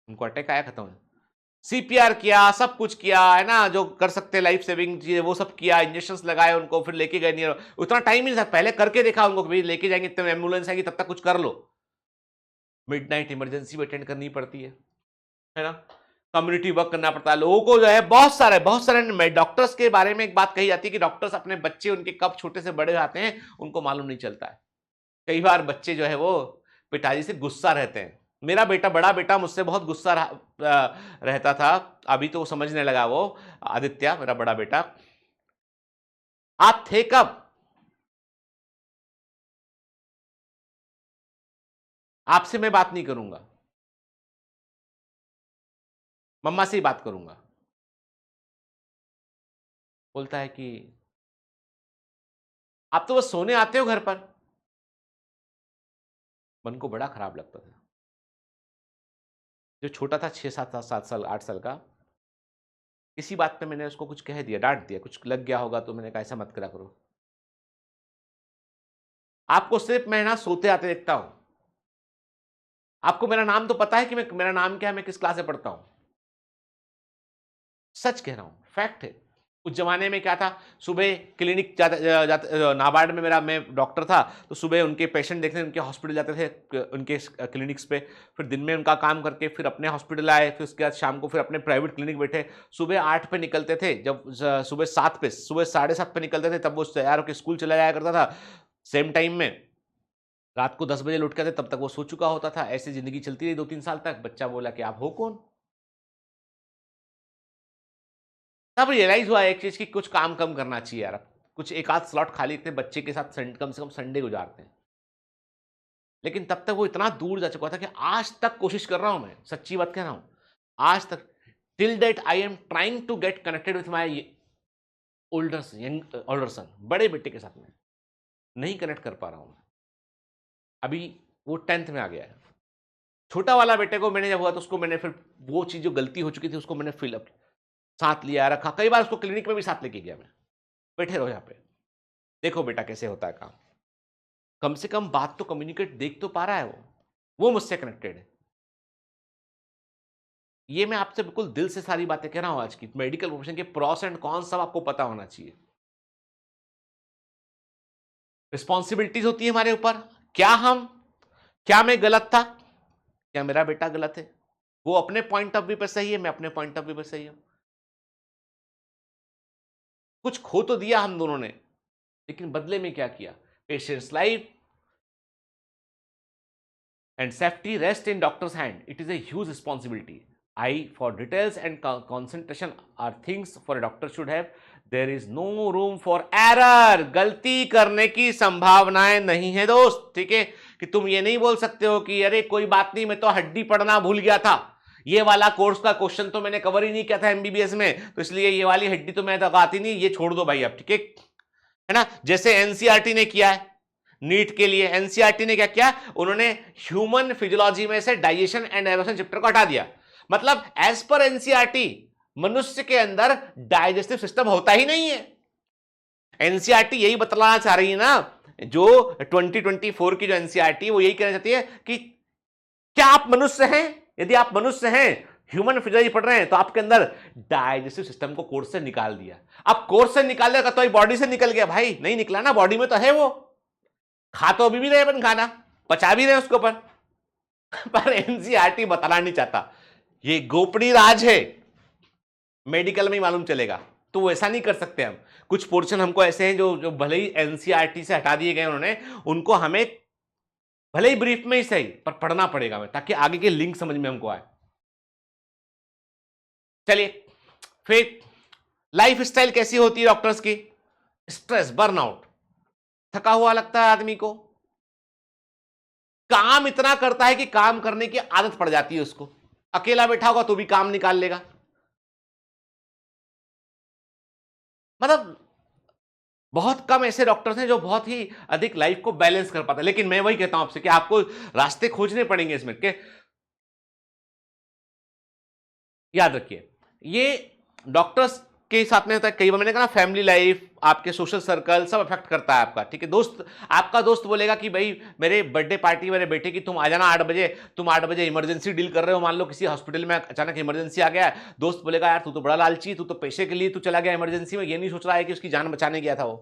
उनको अटैक आया, खत्म है। सीपीआर किया, सब कुछ किया है ना, जो कर सकते लाइफ सेविंग चीजें वो सब किया, इंजेक्शंस लगाए उनको, फिर लेके गए। नहीं, उतना टाइम नहीं था, पहले करके देखा उनको कि लेके जाएंगे, इतने एम्बुलेंस आएगी, तब तक कुछ कर लो। मिडनाइट इमरजेंसी भी अटेंड करनी पड़ती है ना। कम्युनिटी वर्क करना पड़ता है लोगों को, जो है बहुत सारे डॉक्टर्स के बारे में एक बात कही जाती है कि डॉक्टर्स अपने बच्चे उनके कब छोटे से बड़े आते हैं उनको मालूम नहीं चलता है। कई बार बच्चे जो है वो पिताजी से गुस्सा रहते हैं। मेरा बेटा, बड़ा बेटा मुझसे बहुत गुस्सा रहता था, अभी तो वो समझने लगा। वो आदित्य, मेरा बड़ा बेटा, आप थे कब? आपसे मैं बात नहीं करूंगा, मम्मा से ही बात करूंगा। बोलता है कि आप तो बस सोने आते हो घर पर। मन को बड़ा खराब लगता था। जो छोटा था, 6-7 साल 8 साल का, इसी बात पे मैंने उसको कुछ कह दिया, डांट दिया, कुछ लग गया होगा तो मैंने कहा ऐसा मत करा करो। आपको सिर्फ मैं ना सोते आते देखता हूं। आपको मेरा नाम तो पता है कि मेरा नाम क्या है, मैं किस क्लास में पढ़ता हूं। सच कह रहा हूं, फैक्ट है। उस जमाने में क्या था, सुबह क्लिनिक नाबार्ड में मैं डॉक्टर था, तो सुबह उनके पेशेंट देखने उनके हॉस्पिटल जाते थे, उनके क्लिनिक्स पे। फिर दिन में उनका काम करके फिर अपने हॉस्पिटल आए, फिर उसके बाद शाम को फिर अपने प्राइवेट क्लिनिक बैठे। सुबह 8 पे निकलते थे, जब सुबह 7 पे, सुबह 7:30 पे निकलते थे, तब वो तैयार होकर स्कूल चला जाया करता था। सेम टाइम में रात को 10 बजे लौट के थे, तब तक वो सो चुका होता था। ऐसी जिंदगी चलती रही 2-3 साल तक। बच्चा बोला कि आप हो कौन? तब रियलाइज हुआ एक चीज की, कुछ काम कम करना चाहिए यार। कुछ एक आध स्लॉट खाली रखते, बच्चे के साथ कम से कम संडे गुजारते हैं। लेकिन तब तक वो इतना दूर जा चुका था कि आज तक कोशिश कर रहा हूं, मैं सच्ची बात कह रहा हूं, आज तक till that I am trying to get connected with my older son, बड़े बेटे के साथ में नहीं कनेक्ट कर पा रहा हूं। अभी वो 10th में आ गया है। छोटा वाला बेटे को मैंने जब हुआ तो उसको मैंने फिर वो चीज जो गलती हो चुकी थी उसको मैंने फिल अप साथ लिया रखा। कई बार उसको क्लिनिक में भी साथ लेके गया मैं, बैठे रहो यहाँ पे, देखो बेटा कैसे होता है काम। कम से कम बात तो कम्युनिकेट देख तो पा रहा है वो मुझसे कनेक्टेड है। ये मैं आपसे बिल्कुल दिल से सारी बातें कह रहा हूं। आज की मेडिकल प्रोफेशन के प्रॉस एंड कॉन्स सब आपको पता होना चाहिए। रिस्पॉन्सिबिलिटीज होती है हमारे ऊपर। क्या मैं गलत था? क्या मेरा बेटा गलत है? वो अपने पॉइंट ऑफ व्यू पर सही है, मैं अपने पॉइंट ऑफ व्यू पर सही हूं। कुछ खो तो दिया हम दोनों ने, लेकिन बदले में क्या किया? Patients life and safety rest in doctor's hand. It is a huge responsibility. I, for details and concentration, are things for a doctor should have. There is no room for error, गलती करने की संभावनाएं नहीं है दोस्त, ठीक है। कि तुम ये नहीं बोल सकते हो कि अरे कोई बात नहीं, मैं तो हड्डी पढ़ना भूल गया था, ये वाला कोर्स का क्वेश्चन तो मैंने कवर ही नहीं किया था एमबीबीएस में, तो इसलिए ये वाली हड्डी तो मैं तो आती नहीं, ये छोड़ दो भाई अब, ठीक है ना। जैसे एनसीईआरटी ने किया है नीट के लिए, एनसीईआरटी ने क्या किया, उन्होंने ह्यूमन फिजियोलॉजी में से डाइजेशन एंड एवोल्यूशन चैप्टर को हटा दिया। मतलब एज पर एनसीईआरटी मनुष्य के अंदर डाइजेस्टिव सिस्टम होता ही नहीं है। एनसीईआरटी यही बतलाना चाह रही है ना, जो 2024 की जो एनसीईआरटी वो यही कहना चाहती है कि क्या आप मनुष्य हैं, यदि आप मनुष्य हैं, ह्यूमन फिजियोलॉजी पढ़ रहे हैं, तो आपके अंदर डाइजेस्टिव सिस्टम को कोर्स से निकाल दिया। अब कोर्स से निकाल दिया तो बॉडी से निकल गया, भाई नहीं निकला ना, बॉडी में तो है, वो खा तो अभी भी रहे अपन, खाना पचा भी रहे उसको पर एनसीईआरटी बताना नहीं चाहता, ये गोपनीय राज है, मेडिकल में ही मालूम चलेगा। तो वैसा नहीं कर सकते हम, कुछ पोर्शन हमको ऐसे हैं जो भले ही एनसीईआरटी से हटा दिए गए उन्होंने, उनको हमें भले ही ब्रीफ में ही सही पर पढ़ना पड़ेगा हमें, ताकि आगे के लिंक समझ में हमको आए। चलिए फिर लाइफ स्टाइल कैसी होती है डॉक्टर्स की, स्ट्रेस, बर्नआउट, थका हुआ लगता है आदमी को, काम इतना करता है कि काम करने की आदत पड़ जाती है उसको, अकेला बैठा होगा तो भी काम निकाल लेगा। मतलब बहुत कम ऐसे डॉक्टर्स हैं जो बहुत ही अधिक लाइफ को बैलेंस कर पाते हैं, लेकिन मैं वही कहता हूं आपसे कि आपको रास्ते खोजने पड़ेंगे इसमें के। याद रखिए, ये डॉक्टर्स के साथ में होता है, कई बार मैंने कहा ना, फैमिली लाइफ, आपके सोशल सर्कल सब अफेक्ट करता है आपका, ठीक है। दोस्त, आपका दोस्त बोलेगा कि भाई मेरे बर्थडे पार्टी मेरे बेटे की, तुम आ जाना 8 बजे, तुम 8 बजे इमरजेंसी डील कर रहे हो, मान लो किसी हॉस्पिटल में अचानक इमरजेंसी आ गया है, दोस्त बोलेगा यार तू तो बड़ा लालची, तू तो पैसे के लिए तू चला गया इमरजेंसी में, ये नहीं सोच रहा है कि उसकी जान बचाने गया था वो।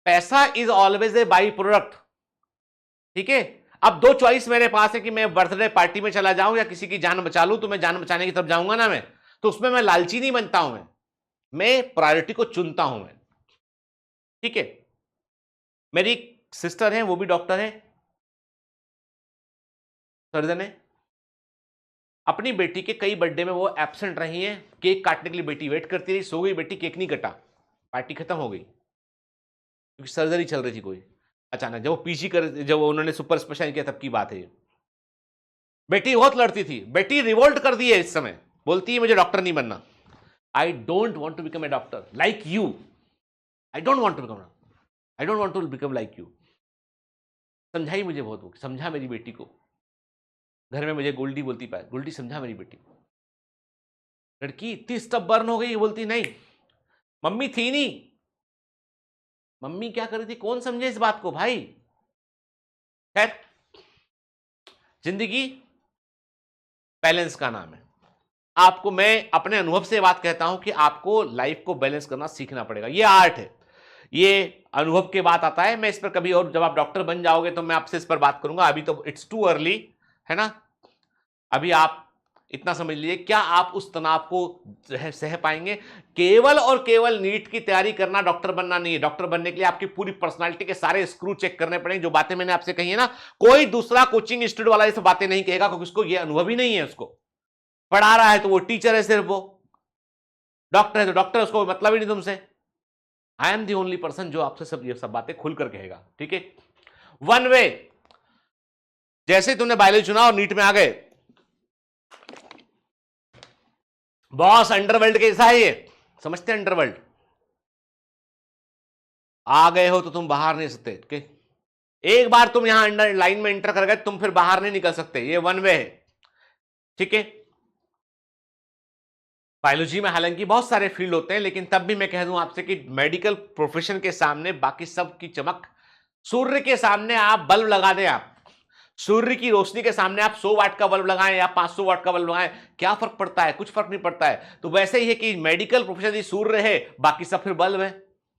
पैसा is always a by product, ठीक है। अब दो चॉइस मेरे पास है कि मैं बर्थडे पार्टी में चला जाऊं या किसी की जान बचा लूं, तो मैं जान बचाने की तरफ जाऊंगा ना, मैं तो उसमें मैं लालची नहीं बनता हूं, मैं प्रायोरिटी को चुनता हूं मैं, ठीक है। मेरी सिस्टर है, वो भी डॉक्टर है, सर्जन है, अपनी बेटी के कई बर्थडे में वो एब्सेंट रही हैं, केक काटने के लिए बेटी वेट करती रही, सो गई बेटी, केक नहीं कटा, पार्टी खत्म हो गई, क्योंकि सर्जरी चल रही थी कोई, अचानक जब वो पीजी कर, जब उन्होंने सुपर स्पेशल किया तब की बात है ये। बेटी बहुत लड़ती थी, बेटी रिवोल्ट कर दी है इस समय, बोलती है मुझे डॉक्टर नहीं बनना, I don't want to become a doctor like you, I don't want to become, I don't want to become like you. समझाई मुझे बहुत, समझा मेरी बेटी को, घर में मुझे गोल्डी बोलती पाए, गोल्डी समझा मेरी बेटी को। लड़की इतनी स्टबर्न हो गई, बोलती नहीं मम्मी थी नहीं, मम्मी क्या कर रही थी, कौन समझे इस बात को भाई। खैर, जिंदगी बैलेंस का नाम है, आपको, मैं अपने अनुभव से बात कहता हूं कि आपको लाइफ को बैलेंस करना सीखना पड़ेगा, ये आर्ट है, ये अनुभव के बात आता है। मैं इस पर कभी और जब आप डॉक्टर बन जाओगे तो मैं आपसे इस पर बात करूंगा, अभी तो इट्स टू अर्ली है ना। अभी आप इतना समझ लीजिए, क्या आप उस तनाव को सह पाएंगे। केवल और केवल नीट की तैयारी करना डॉक्टर बनना नहीं है, डॉक्टर बनने के लिए आपकी पूरी पर्सनालिटी के सारे स्क्रू चेक करने पड़ेंगे। जो बातें मैंने आपसे कही है ना, कोई दूसरा कोचिंग इंस्टीट्यूट वाला ये सब बातें नहीं कहेगा, क्योंकि उसको ये अनुभव ही नहीं है, उसको पढ़ा रहा है तो वो टीचर है सिर्फ, वो डॉक्टर है तो डॉक्टर, उसको मतलब ही नहीं तुमसे। I am the only person जो आपसे सब ये सब बातें खुलकर कहेगा, ठीक है। वन वे, जैसे तुमने बायोलॉजी चुना और नीट में आ गए, बॉस अंडरवर्ल्ड कैसा है ये समझते हैं, अंडरवर्ल्ड आ गए हो तो तुम बाहर नहीं सकते, ठीक है। एक बार तुम यहां अंडर लाइन में एंटर कर गए, तुम फिर बाहर नहीं निकल सकते, ये वन वे है, ठीक है। बायोलॉजी में हालांकि बहुत सारे फील्ड होते हैं, लेकिन तब भी मैं कह दूं आपसे कि मेडिकल प्रोफेशन के सामने बाकी सब की चमक, सूर्य के सामने आप बल्ब लगा दें, आप सूर्य की रोशनी के सामने आप 100 वाट का बल्ब लगाएं या 500 वाट का बल्ब लगाएं, क्या फर्क पड़ता है, कुछ फर्क नहीं पड़ता है। तो वैसे ही है कि मेडिकल प्रोफेशन यदि सूर्य है, बाकी सब फिर बल्ब है,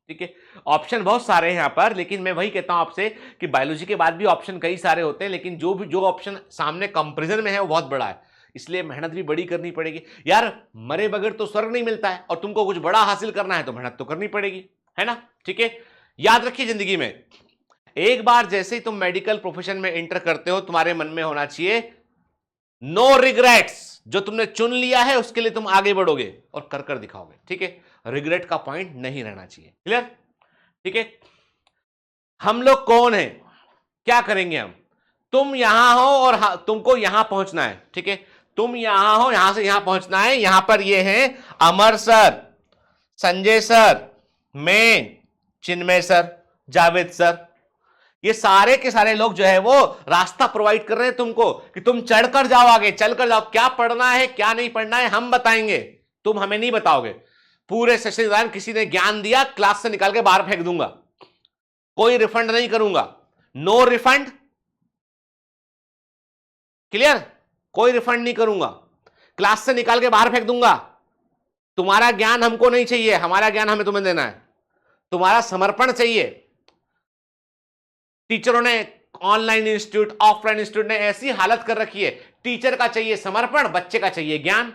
ठीक है। ऑप्शन बहुत सारे हैं यहां पर, लेकिन मैं वही कहता हूं आपसे कि बायोलॉजी के बाद भी ऑप्शन कई सारे होते हैं, लेकिन जो ऑप्शन सामने कंपेरिजन में है वो बहुत बड़ा है, इसलिए मेहनत भी बड़ी करनी पड़ेगी यार। मरे बगैर तो स्वर्ग नहीं मिलता है, और तुमको कुछ बड़ा हासिल करना है तो मेहनत तो करनी पड़ेगी, है ना, ठीक है। याद रखिए, जिंदगी में एक बार जैसे ही तुम मेडिकल प्रोफेशन में एंटर करते हो, तुम्हारे मन में होना चाहिए नो रिग्रेट्स, जो तुमने चुन लिया है उसके लिए तुम आगे बढ़ोगे और कर दिखाओगे, ठीक है। रिग्रेट का पॉइंट नहीं रहना चाहिए, क्लियर, ठीक है। हम लोग कौन है, क्या करेंगे हम, तुम यहां हो और तुमको यहां पहुंचना है, ठीक है। तुम यहां हो, यहां से यहां पहुंचना है। यहां पर ये है अमर सर, संजय सर, मैं, चिन्मय सर, जावेद सर, ये सारे के सारे लोग जो है वो रास्ता प्रोवाइड कर रहे हैं तुमको कि तुम चढ़कर जाओ, आगे चलकर जाओ। क्या पढ़ना है क्या नहीं पढ़ना है हम बताएंगे, तुम हमें नहीं बताओगे। पूरे सेशन के दौरान किसी ने ज्ञान दिया, क्लास से निकाल के बाहर फेंक दूंगा, कोई रिफंड नहीं करूंगा, नो रिफंड, क्लियर, कोई रिफंड नहीं करूंगा, क्लास से निकाल के बाहर फेंक दूंगा। तुम्हारा ज्ञान हमको नहीं चाहिए, हमारा ज्ञान हमें तुम्हें देना है, तुम्हारा समर्पण चाहिए। टीचरों ने, ऑनलाइन इंस्टीट्यूट, ऑफलाइन इंस्टीट्यूट ने ऐसी हालत कर रखी है, टीचर का चाहिए समर्पण, बच्चे का चाहिए ज्ञान।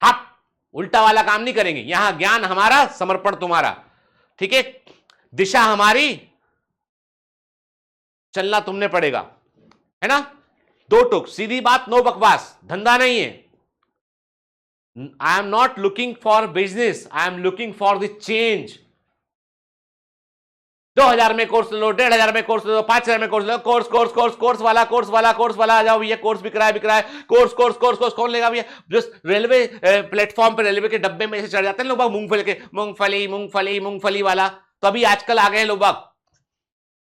हम उल्टा वाला काम नहीं करेंगे, यहां ज्ञान हमारा, समर्पण तुम्हारा, ठीक है। दिशा हमारी, चलना तुमने पड़ेगा, है ना। दो टुक, सीधी बात, नो बकवास, धंधा नहीं है। I am not looking for business, I am looking for the change. 2000 में कोर्स लो, 1500 में कोर्स लो, 5000 में कोर्स लो, कोर्स कोर्स कोर्स कोर्स वाला कोर्स वाला कोर्स वाला आ जाओ भैया, कोर्स बिक रहा है कोर्स कोर्स कोर्स कोर्स कौन लेगा भैया। जस्ट रेलवे प्लेटफॉर्म पे, रेलवे के डब्बे में से चढ़ जाते हैं लोग मूंगफली के, मूंगफली मूंगफली मूंगफली वाला। तो अभी आजकल आ गए लोग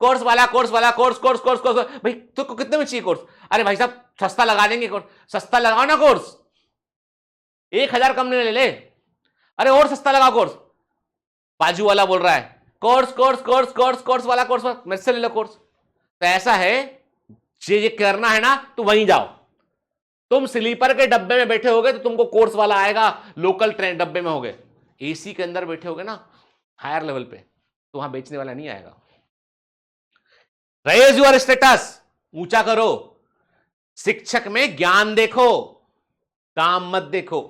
कोर्स वाला कोर्स वाला कोर्स कोर्स कोर्स कोर्स। भाई तुमको कितने में चाहिए कोर्स? अरे भाई साहब सस्ता लगा देंगे कोर्स, सस्ता लगाओ ना कोर्स, 1000 कम ले ले। अरे और सस्ता लगा कोर्स, बाजू वाला बोल रहा है course course course course course वाला कोर्स, मेरे से ले लो कोर्स। तो ऐसा है, ये करना है ना तो वहीं जाओ। तुम स्लीपर के डब्बे में बैठे होगे तो तुमको कोर्स वाला आएगा, लोकल ट्रेन डब्बे में होगे, एसी के अंदर बैठे होगे ना हायर लेवल पे, तो वहां बेचने वाला नहीं आएगा। रेज योर स्टेटस, ऊंचा करो। शिक्षक में ज्ञान देखो, काम मत देखो।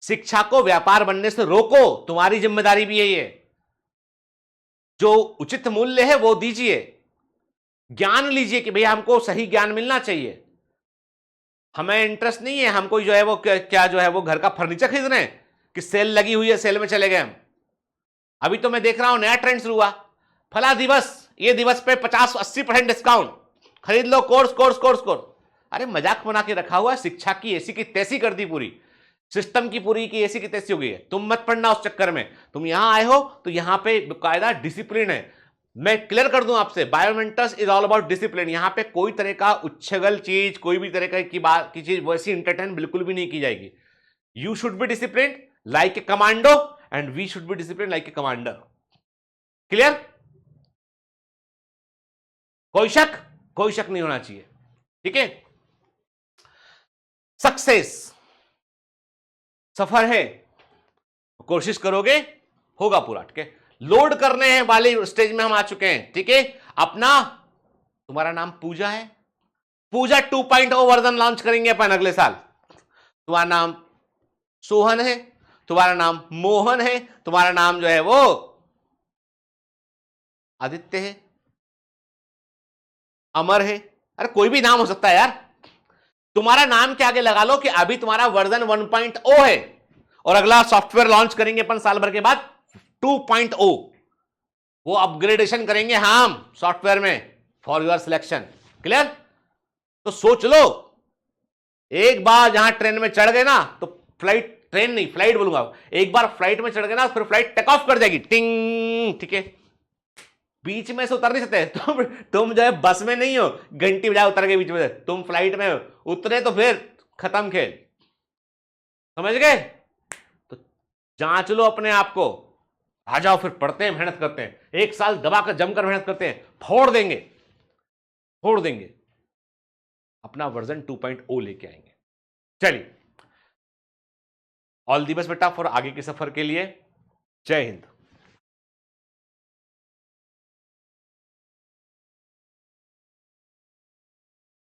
शिक्षा को व्यापार बनने से रोको, तुम्हारी जिम्मेदारी भी है ये। जो उचित मूल्य है वो दीजिए, ज्ञान लीजिए कि भैया हमको सही ज्ञान मिलना चाहिए। हमें इंटरेस्ट नहीं है, हमको जो है वो क्या जो है वो घर का फर्नीचर खरीद रहे हैं कि सेल लगी हुई है, सेल में चले गए हम। अभी तो मैं देख रहा हूं नया ट्रेंड शुरू हुआ, फला दिवस, ये दिवस पे 50-80% डिस्काउंट, खरीद लो कोर्स कोर्स कोर्स कोर्स। अरे मजाक बना के रखा हुआ, शिक्षा की ऐसी की तैसी कर दी, पूरी सिस्टम की पूरी की ऐसी की तैसी हो गई है। तुम मत पढ़ना उस चक्कर में, तुम यहां आए हो तो यहां पे कायदा डिसिप्लिन है। मैं क्लियर कर दूं आपसे, बायोमेंटस इज ऑल अबाउट डिसिप्लिन। यहां पे कोई तरह का उच्छगल चीज, कोई भी तरह की बात की चीज वैसी इंटरटेन बिल्कुल भी नहीं की जाएगी। You should be discipline like a commando and we should be discipline like a commander. Clear? कोई शक नहीं होना चाहिए, ठीक है। सक्सेस सफर है, कोशिश करोगे होगा पूरा, ठीक है। लोड करने हैं वाले स्टेज में हम आ चुके हैं, ठीक है। अपना, तुम्हारा नाम पूजा है, पूजा 2.0 वर्जन लॉन्च करेंगे अपन अगले साल। तुम्हारा नाम सोहन है, तुम्हारा नाम मोहन है, तुम्हारा नाम जो है वो आदित्य है, अमर है, अरे कोई भी नाम हो सकता है यार। तुम्हारा नाम के आगे लगा लो कि अभी तुम्हारा वर्जन 1.0 है और अगला सॉफ्टवेयर लॉन्च करेंगे अपन साल भर के बाद 2.0, वो अपग्रेडेशन करेंगे हम सॉफ्टवेयर में फॉर योर सिलेक्शन। क्लियर? तो सोच लो, एक बार जहां ट्रेन में चढ़ गए ना तो फ्लाइट, ट्रेन नहीं फ्लाइट बोलूंगा, एक बार फ्लाइट में चढ़ गए ना फिर फ्लाइट टेक ऑफ कर जाएगी, टिंग, ठीक है। बीच में से उतर नहीं सकते तुम जो है बस में नहीं हो, घंटी बजाए उतर गए बीच में से, तुम फ्लाइट में उतरे तो फिर खत्म खेल, समझ गए? तो जांच लो अपने आप को, आ जाओ फिर पढ़ते हैं, मेहनत करते हैं, एक साल दबाकर जमकर मेहनत करते हैं, फोड़ देंगे, अपना वर्जन 2.0 लेके आएंगे। चलिए, ऑल दी बेस्ट बेटा फॉर आगे के सफर के लिए। जय हिंद।